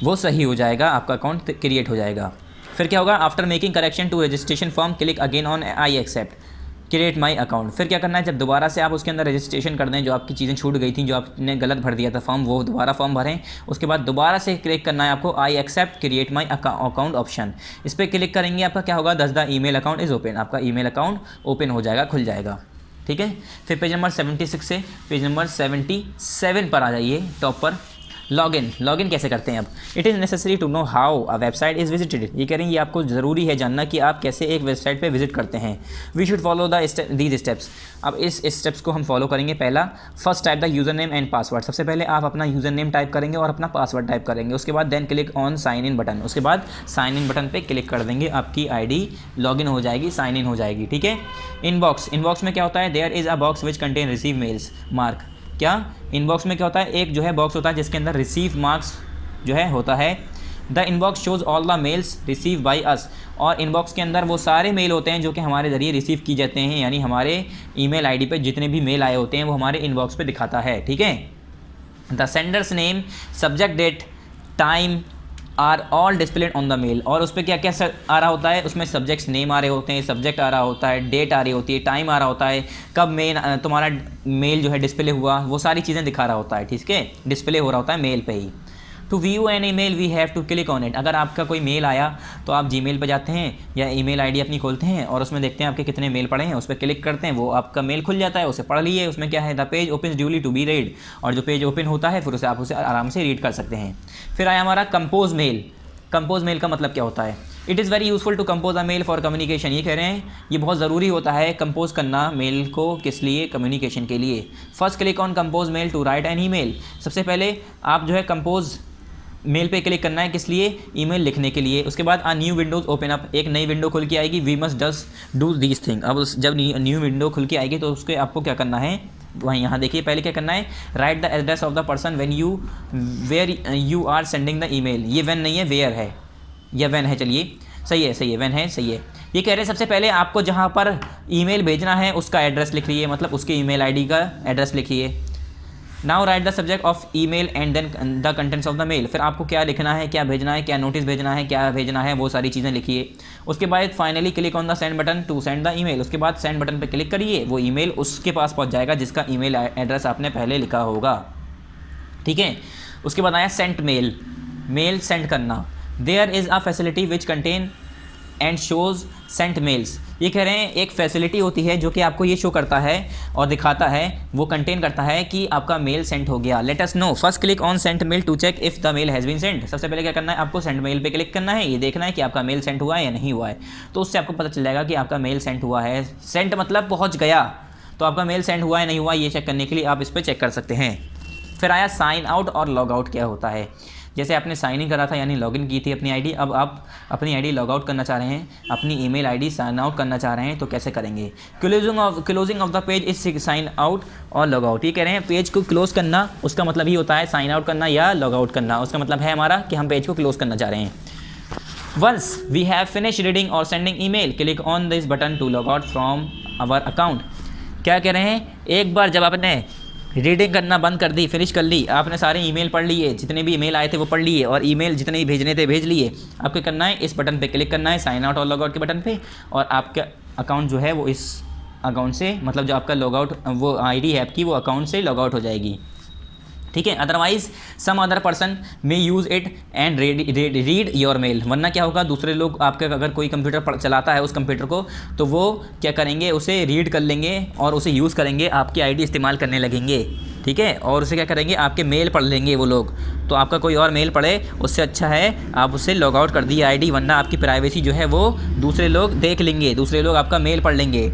वो सही हो जाएगा, आपका अकाउंट क्रिएट हो जाएगा। फिर क्या होगा, after making correction to registration form click again on I accept create my account. फिर क्या करना है, जब दोबारा से आप उसके अंदर रजिस्ट्रेशन कर दें, जो आपकी चीज़ें छूट गई थी, जो आपने गलत भर दिया था फॉर्म, वो दोबारा फॉर्म भरें। उसके बाद दोबारा से क्लिक करना है आपको I accept create my account option. इस पर क्लिक करेंगे, आपका क्या होगा, this the email account is open. आपका ईमेल अकाउंट ओपन हो जाएगा, खुल जाएगा। ठीक है, फिर पेज नंबर 76 से पेज नंबर 77 पर आ जाइए, टॉप पर लॉगिन कैसे करते हैं। अब it is necessary to know how a website is visited. ये कह रहे हैं ये आपको ज़रूरी है जानना कि आप कैसे एक वेबसाइट पे विजिट करते हैं। We should follow these steps. अब इस स्टेप्स को हम फॉलो करेंगे। पहला, first type the user name and password. सबसे पहले आप अपना यूज़र नेम टाइप करेंगे और अपना पासवर्ड टाइप करेंगे। उसके बाद then click on sign in button. उसके बाद साइन इन बटन पर क्लिक कर देंगे, आपकी ID लॉगिन हो जाएगी, साइन इन हो जाएगी। ठीक है, इनबॉक्स में क्या होता है, there is a box which contain receive mails mark. क्या इनबॉक्स में क्या होता है, एक जो है बॉक्स होता है जिसके अंदर रिसीव मार्क्स जो है होता है। The inbox shows all the mails receive by us. और इनबॉक्स के अंदर वो सारे मेल होते हैं जो कि हमारे ज़रिए रिसीव की जाते हैं, यानी हमारे ईमेल आईडी पे जितने भी मेल आए होते हैं वो हमारे इनबॉक्स पे दिखाता है। ठीक है, the sender's name, subject, date, time are all displayed on the mail. और उस पर क्या क्या आ रहा होता है, उसमें सब्जेक्ट्स नेम आ रहे होते हैं, सब्जेक्ट आ रहा होता है, डेट आ रही होती है, टाइम आ रहा होता है, कब मेल तुम्हारा मेल जो है डिस्प्ले हुआ, वो सारी चीज़ें दिखा रहा होता है। ठीक है, डिस्प्ले हो रहा होता है मेल पे ही। To view an email we have to click on it. अगर आपका कोई मेल आया तो आप जीमेल पे जाते हैं या ईमेल आईडी अपनी खोलते हैं और उसमें देखते हैं आपके कितने मेल पड़े हैं, उस पर क्लिक करते हैं, वो आपका मेल खुल जाता है, उसे पढ़ लिए। उसमें क्या है, the page open duly to be read. और जो पेज ओपन होता है फिर उसे आप उसे आराम से रीड कर सकते हैं। फिर आया हमारा कंपोज मेल। कंपोज मेल का मतलब क्या होता है, it is very useful to compose a mail for communication. ये कह रहे हैं ये बहुत ज़रूरी होता है कंपोज करना मेल को, किस लिए, कम्युनिकेशन के लिए। First click on compose mail to write an email. सबसे पहले आप जो है कंपोज मेल पे क्लिक करना है, किस लिए, ईमेल लिखने के लिए। उसके बाद न्यू विंडोज ओपन अप, एक नई विंडो खुल के आएगी। We must just do these thing. अब जब न्यू विंडो खुल के आएगी तो उसके आपको क्या करना है, वहीं यहाँ देखिए पहले क्या करना है, write the address of the person when you where you are sending the email. ये व्हेन नहीं है, वेयर है या व्हेन है। चलिए, सही है, सही है, व्हेन है, सही है। ये कह रहे हैं सबसे पहले आपको जहाँ पर ईमेल भेजना है उसका एड्रेस लिख लीजिए, मतलब उसके ईमेल आईडी का एड्रेस लिखिए। Now write the subject of email and then the contents of the mail. फिर आपको क्या लिखना है, क्या भेजना है, क्या नोटिस भेजना है, क्या भेजना है, वो सारी चीज़ें लिखिए। उसके बाद finally click on the send button to send the email. उसके बाद सेंड बटन पर क्लिक करिए, वो ईमेल उसके पास पहुंच जाएगा जिसका ईमेल एड्रेस आपने पहले लिखा होगा। ठीक है, उसके बाद आया सेंट मेल, मेल सेंड करना। There is a facility which contain and shows sent mails. ये कह रहे हैं एक फैसिलिटी होती है जो कि आपको ये शो करता है और दिखाता है, वो कंटेन करता है कि आपका मेल सेंड हो गया। Let us know, first click on sent mail to check if the mail has been send. सबसे पहले क्या करना है, आपको सेंड मेल पे क्लिक करना है, ये देखना है कि आपका मेल सेंड हुआ है या नहीं हुआ है। तो उससे आपको पता चल जाएगा कि आपका मेल सेंड हुआ है। सेंड मतलब पहुँच गया, तो आपका मेल सेंड हुआ है नहीं हुआ ये चेक करने के लिए आप इस पर चेक कर सकते हैं। फिर आया साइन आउट और लॉग आउट क्या होता है। जैसे आपने साइन इन करा था यानी लॉगिन की थी अपनी आईडी, अब आप अपनी आईडी लॉग आउट करना चाह रहे हैं, अपनी ईमेल आईडी साइन आउट करना चाह रहे हैं, तो कैसे करेंगे। Closing of the page is sine out और लॉग आउट। ये कह रहे हैं पेज को क्लोज करना, उसका मतलब ही होता है साइन आउट करना या लॉग आउट करना। उसका मतलब है हमारा कि हम पेज को क्लोज करना चाह रहे हैं। Once we have finish reading और sending email click on this button to log out from our account. क्या कह रहे हैं, एक बार जब आपने रीडिंग करना बंद कर दी, फिनिश कर ली, आपने सारे ईमेल पढ़ लिए, जितने भी ईमेल आए थे वो पढ़ लिए और ईमेल जितने भी भेजने थे भेज लिए, आपको करना है इस बटन पे क्लिक करना है, साइन आउट और लॉग आउट के बटन पे, और आपका अकाउंट जो है वो इस अकाउंट से, मतलब जो आपका लॉग आउट वो आईडी है आपकी, वो अकाउंट से लॉग आउट हो जाएगी। ठीक है, otherwise some other person may use it and read your mail. वरना क्या होगा, दूसरे लोग आपका अगर कोई कंप्यूटर चलाता है उस कंप्यूटर को, तो वो क्या करेंगे, उसे रीड कर लेंगे और उसे यूज़ करेंगे, आपकी आईडी इस्तेमाल करने लगेंगे। ठीक है, और उसे क्या करेंगे, आपके मेल पढ़ लेंगे वो लोग। तो आपका कोई और मेल पढ़े, उससे अच्छा है आप उससे लॉग आउट कर दिए आईडी, वरना आपकी प्राइवेसी जो है वो दूसरे लोग देख लेंगे, दूसरे लोग आपका मेल पढ़ लेंगे।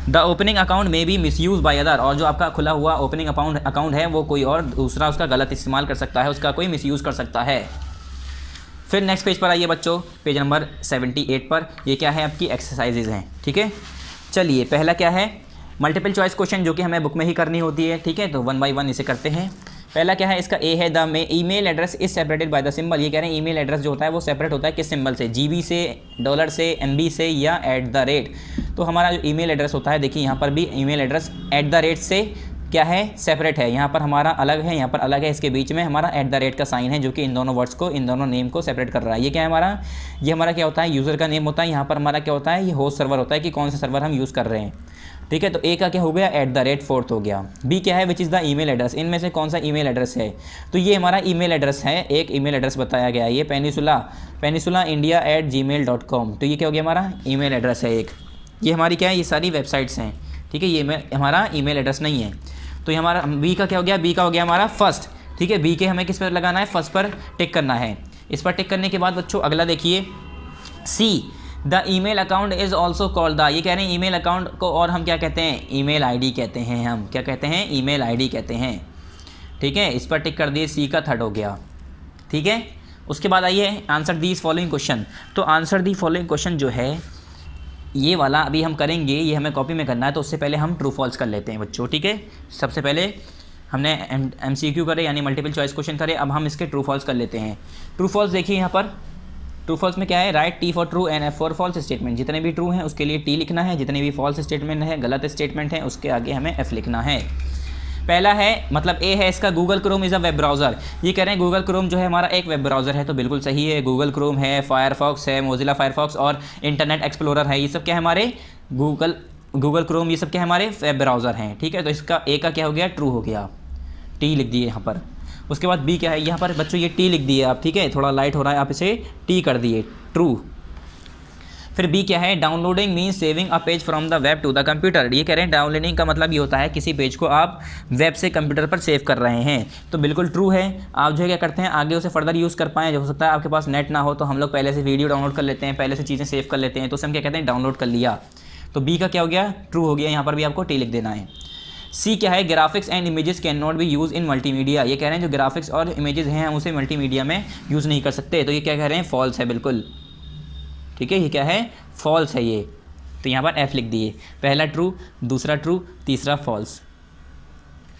The opening account may be misuse by other. और जो आपका खुला हुआ ओपनिंग अकाउंट है वो कोई और दूसरा उसका गलत इस्तेमाल कर सकता है, उसका कोई मिस यूज़ कर सकता है। फिर नेक्स्ट पेज पर आइए बच्चों, पेज नंबर 78 पर। ये क्या है, आपकी एक्सरसाइजेज हैं। ठीक है, चलिए पहला क्या है, मल्टीपल चॉइस क्वेश्चन, जो कि हमें बुक में ही करनी होती है। ठीक है, तो 1 बाय 1 इसे करते हैं। पहला क्या है, इसका ए है, the email address is separated by the symbol. ये कह रहे हैं ईमेल एड्रेस जो होता है वो सेपरेट होता है किस सिंबल से, जीबी से, डॉलर से, एमबी से या @ तो हमारा जो ईमेल एड्रेस होता है, देखिए यहाँ पर भी ईमेल एड्रेस @ से क्या है, सेपरेट है। यहाँ पर हमारा अलग है, यहाँ पर अलग है, इसके बीच में हमारा @ का साइन है जो कि इन दोनों वर्ड्स को, इन दोनों नेम को सेपरेट कर रहा है। ये क्या है हमारा, ये हमारा क्या होता है, यूज़र का नेम होता है। यहाँ पर हमारा क्या होता है, ये होस्ट सर्वर होता है कि कौन सा सर्वर हम यूज़ कर रहे हैं। ठीक है, तो ए का क्या हो गया, @ हो गया। बी क्या है, which is the email address, इनमें से कौन सा ईमेल एड्रेस है। तो ये हमारा ईमेल एड्रेस है, एक ईमेल एड्रेस बताया गया है, ये पेनिसुला india@gmail.com। तो ये क्या हो गया, हमारा ईमेल एड्रेस है एक। ये हमारी क्या है, ये सारी वेबसाइट्स हैं। ठीक है, ये हमारा ईमेल एड्रेस नहीं है। तो ये हमारा बी का क्या हो गया, बी का हो गया हमारा फर्स्ट। ठीक है, बी के हमें किस पर लगाना है, फर्स्ट पर टिक करना है। इस पर टिक करने के बाद बच्चों अगला देखिए, see the email account is also called the. ये कह रहे हैं ईमेल अकाउंट को और हम क्या कहते हैं, ईमेल आईडी कहते हैं। हम क्या कहते हैं, ईमेल आईडी कहते हैं। ठीक है, इस पर टिक कर दिए, सी का 3rd हो गया। ठीक है, उसके बाद आइए आंसर दीज फॉलोइंग क्वेश्चन। तो आंसर दी फॉलोइंग क्वेश्चन जो है ये वाला अभी हम करेंगे, ये हमें कॉपी में करना है। तो उससे पहले हम ट्रू फॉल्स कर लेते हैं बच्चों। ठीक है, सबसे पहले हमने MCQ करे यानी मल्टीपल चॉइस क्वेश्चन करे, अब हम इसके ट्रू फॉल्स कर लेते हैं। ट्रू फॉल्स देखिए यहाँ पर, ट्रू फॉल्स में क्या है, write T for true and F for false statement. जितने भी ट्रू हैं उसके लिए T लिखना है, जितने भी फॉल्स स्टेटमेंट है, गलत स्टेटमेंट है, उसके आगे हमें F लिखना है। पहला है, मतलब ए है इसका, Google Chrome is a web browser. ये कह रहे हैं गूगल क्रोम जो है हमारा एक वेब ब्राउज़र है, तो बिल्कुल सही है। गूगल क्रोम है, फायरफॉक्स है, मोजिला फायरफॉक्स और इंटरनेट एक्सप्लोरर है, ये सब क्या है हमारे गूगल क्रोम, ये सब क्या है हमारे वेब ब्राउज़र हैं। ठीक है, तो इसका ए का क्या हो गया, ट्रू हो गया, T लिख दिए यहाँ पर। उसके बाद बी क्या है, यहाँ पर बच्चों ये T लिख दिए आप। ठीक है, थोड़ा लाइट हो रहा है, आप इसे T कर दिए, ट्रू। फिर बी क्या है, downloading means saving a page from the web to the computer. ये कह रहे हैं डाउनलोडिंग का मतलब ये होता है किसी पेज को आप वेब से कंप्यूटर पर सेव कर रहे हैं, तो बिल्कुल ट्रू है। आप जो है क्या करते हैं, आगे उसे फर्दर यूज़ कर पाएँ। हो सकता है आपके पास नेट ना हो, तो हम लोग पहले से वीडियो डाउनलोड कर लेते हैं, पहले से चीज़ें सेव कर लेते हैं, तो उसे हम क्या कहते हैं, डाउनलोड कर लिया। तो बी का क्या हो गया, ट्रू हो गया। यहाँ पर भी आपको T लिख देना है। सी क्या है, graphics and images can not be use in multimedia. ये कह रहे हैं जो ग्राफिक्स और इमेजेस हैं हम उसे मल्टीमीडिया में यूज़ नहीं कर सकते, तो ये क्या कह रहे हैं, फॉल्स है बिल्कुल। ठीक है, ये क्या है, फॉल्स है ये। तो यहाँ पर F लिख दिए, पहला ट्रू, दूसरा ट्रू, तीसरा फॉल्स।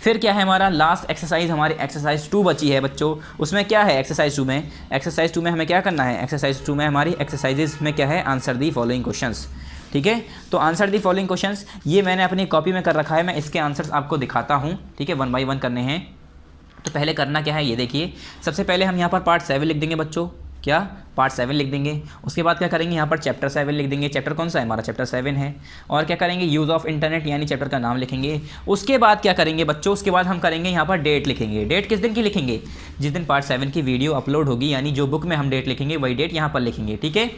फिर क्या है हमारा लास्ट एक्सरसाइज, हमारी एक्सरसाइज 2 बची है बच्चों। उसमें क्या है एक्सरसाइज 2 में, एक्सरसाइज 2 में हमें क्या करना है, एक्सरसाइज 2 में हमारी एक्सरसाइजेज में क्या है, आंसर दी फॉलोइंग क्वेश्चंस। ठीक है, तो आंसर दी फॉलोइंग क्वेश्चंस ये मैंने अपनी कॉपी में कर रखा है, मैं इसके आंसर्स आपको दिखाता हूँ। ठीक है, 1 बाय 1 करने हैं। तो पहले करना क्या है ये देखिए, सबसे पहले हम यहाँ पर पार्ट 7 लिख देंगे बच्चों, क्या पार्ट 7 लिख देंगे। उसके बाद क्या करेंगे, यहाँ पर चैप्टर 7 लिख देंगे। चैप्टर कौन सा है हमारा, चैप्टर 7 है। और क्या करेंगे, यूज़ ऑफ इंटरनेट यानी चैप्टर का नाम लिखेंगे। उसके बाद क्या करेंगे बच्चों, उसके बाद हम करेंगे यहाँ पर डेट लिखेंगे। डेट किस दिन की लिखेंगे, जिस दिन पार्ट 7 की वीडियो अपलोड होगी, यानी जो बुक में हम डेट लिखेंगे वही डेट यहाँ पर लिखेंगे। ठीक है,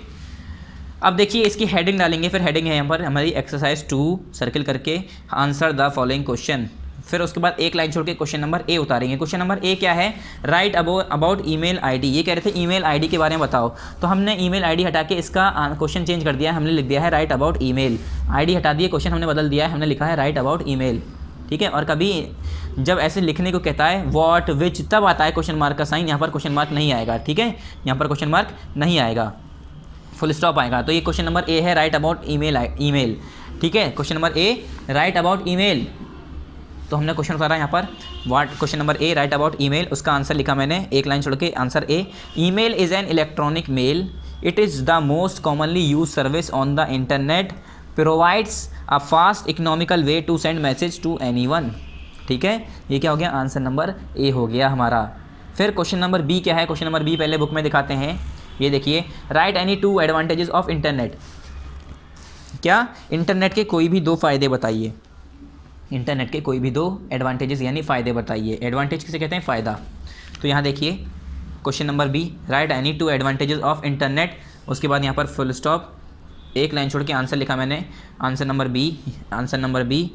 अब देखिए इसकी हेडिंग डालेंगे। फिर हेडिंग है यहाँ पर हमारी एक्सरसाइज 2 सर्किल करके आंसर द फॉलोइंग क्वेश्चन। फिर उसके बाद एक लाइन छोड़ के क्वेश्चन नंबर ए उतारेंगे। क्वेश्चन नंबर ए क्या है, राइट अबाउट ईमेल आईडी। ये कह रहे थे ईमेल आईडी के बारे में बताओ, तो हमने ईमेल आईडी हटा के इसका क्वेश्चन चेंज कर दिया है, हमने लिख दिया है राइट अबाउट ईमेल। आईडी हटा दिए, क्वेश्चन हमने बदल दिया है, हमने लिखा है राइट अबाउट ईमेल। ठीक है, और कभी जब ऐसे लिखने को कहता है व्हाट विच, तब आता है क्वेश्चन मार्क का साइन, यहाँ पर क्वेश्चन मार्क नहीं आएगा। ठीक है, यहाँ पर क्वेश्चन मार्क नहीं आएगा, फुल स्टॉप आएगा। तो ये क्वेश्चन नंबर ए है, राइट अबाउट ईमेल। ठीक है, question number A write about email. तो हमने क्वेश्चन उतारा यहाँ पर what, question number A write about email, उसका आंसर लिखा मैंने एक लाइन छोड़ के, answer A. Email is an electronic mail, it is the most commonly use service on the internet, provides a fast economical way to send message to anyone. ठीक है, ये क्या हो गया, आंसर नंबर ए हो गया हमारा। फिर क्वेश्चन नंबर बी क्या है, क्वेश्चन नंबर बी पहले बुक में दिखाते हैं। ये देखिए, right any 2 advantages of internet. क्या, इंटरनेट के कोई भी 2 फ़ायदे बताइए। इंटरनेट के कोई भी 2 एडवांटेजेस यानी फ़ायदे बताइए। एडवांटेज किसे कहते हैं, फ़ायदा। तो यहाँ देखिए question number B, write any 2 advantages of internet. उसके बाद यहाँ पर फुल स्टॉप, एक लाइन छोड़ के आंसर लिखा मैंने, answer number B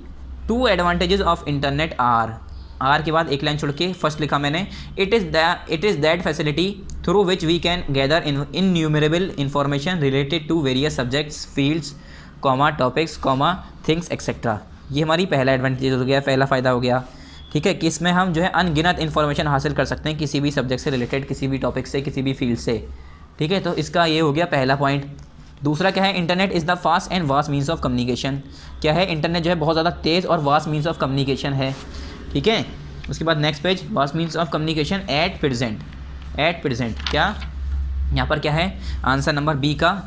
2 advantages of internet are के बाद एक लाइन छोड़ के फर्स्ट लिखा मैंने, it is that facility through which we can gather innumerable information related to various subjects, fields, comma topics, comma things etcetera. ये हमारी पहला एडवांटेज हो गया, पहला फ़ायदा हो गया। ठीक है, कि इसमें हम जो है अनगिनत इन्फॉर्मेशन हासिल कर सकते हैं किसी भी सब्जेक्ट से रिलेटेड, किसी भी टॉपिक से, किसी भी फील्ड से। ठीक है, तो इसका ये हो गया पहला पॉइंट। दूसरा क्या है, internet is the fast and vast means of communication. क्या है, इंटरनेट जो है बहुत ज़्यादा तेज़ और वास्ट मीन्स ऑफ कम्युनिकेशन है। ठीक है, उसके बाद next page, vast means of communication at present. क्या यहाँ पर क्या है, आंसर नंबर बी का,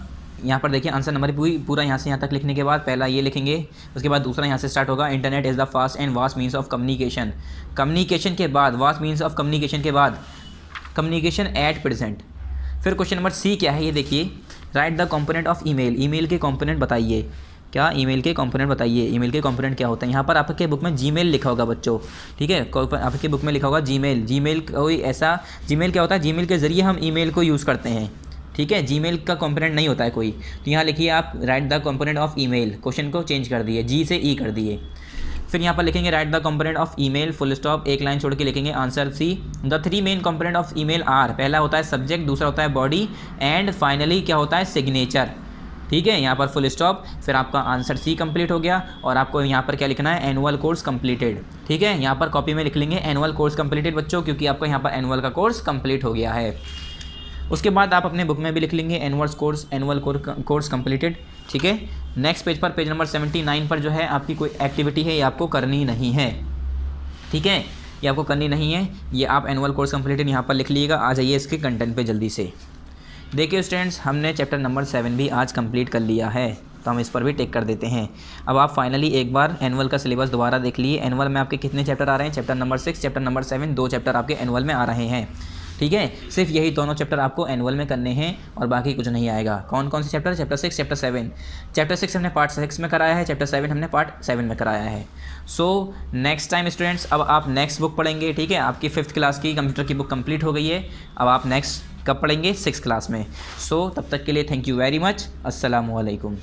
यहाँ पर देखिए आंसर नंबर पूरा यहाँ से यहाँ तक लिखने के बाद पहला ये लिखेंगे, उसके बाद दूसरा यहाँ से स्टार्ट होगा, internet is the fast and vast means of communication. Communication के बाद वास्ट मीन्स ऑफ कम्युनिकेशन के बाद कम्युनिकेशन एट प्रेजेंट। फिर क्वेश्चन नंबर सी क्या है, ये देखिए, right the component of email. Email के कंपोनेंट बताइए। क्या, ईमेल के कंपोनेंट बताइए। ईमेल के कंपोनेंट क्या होता है, यहाँ पर आपके बुक में जीमेल लिखा होगा बच्चों। ठीक है, आपके बुक में लिखा होगा जीमेल कोई ऐसा, जीमेल क्या होता है, जीमेल के ज़रिए हम ईमेल को यूज़ करते हैं। ठीक है, जीमेल का कंपोनेंट नहीं होता है कोई। तो यहाँ लिखिए आप right the component of email, question को चेंज कर दिए, जी से ई कर दिए। फिर यहाँ पर लिखेंगे write the component of email, full stop, एक लाइन छोड़ के लिखेंगे answer C. The 3 main component of email are, पहला होता है सब्जेक्ट, दूसरा होता है बॉडी, एंड फाइनली क्या होता है, सिग्नेचर। ठीक है, यहाँ पर फुल स्टॉप। फिर आपका आंसर सी कंप्लीट हो गया, और आपको यहाँ पर क्या लिखना है, एनुअल कोर्स कंप्लीटेड। ठीक है, यहाँ पर कॉपी में लिख लेंगे एनुअल कोर्स कंप्लीटेड बच्चों, क्योंकि आपका यहाँ पर एनुअल का कोर्स कंप्लीट हो गया है। उसके बाद आप अपने बुक में भी लिख लेंगे एनुअल कोर्स कंप्लीटेड। ठीक है, नेक्स्ट पेज पर, पेज नंबर 79 पर जो है आपकी कोई एक्टिविटी है, ये आपको करनी नहीं है। ठीक है, ये आपको करनी नहीं है, ये आप एनुअल कोर्स कंप्लीटेड यहाँ पर लिख लीजिएगा। आ जाइए इसके कंटेंट पे जल्दी से। देखिए स्टूडेंट्स, हमने चैप्टर नंबर 7 भी आज कंप्लीट कर लिया है, तो हम इस पर भी टिक कर देते हैं। अब आप फाइनली एक बार एनुअल का सिलेबस दोबारा देख लिए। एनुअल में आपके कितने चैप्टर आ रहे हैं, chapter number 6, chapter number 7, 2 chapter आपके एनुअल में आ रहे हैं। ठीक है, सिर्फ यही दोनों चैप्टर आपको एनुअल में करने हैं और बाकी कुछ नहीं आएगा। कौन कौन से चैप्टर, चैप्टर 6, चैप्टर 7। चैप्टर 6 हमने पार्ट 6 में कराया है, चैप्टर 7 हमने पार्ट 7 में कराया है। सो नेक्स्ट टाइम स्टूडेंट्स, अब आप नेक्स्ट बुक पढ़ेंगे। ठीक है, आपकी 5th क्लास की कंप्यूटर की बुक कंप्लीट हो गई है। अब आप नेक्स्ट कब पढ़ेंगे, 6th क्लास में। सो तब तक के लिए थैंक यू वेरी मच। अस्सलामु अलैकुम।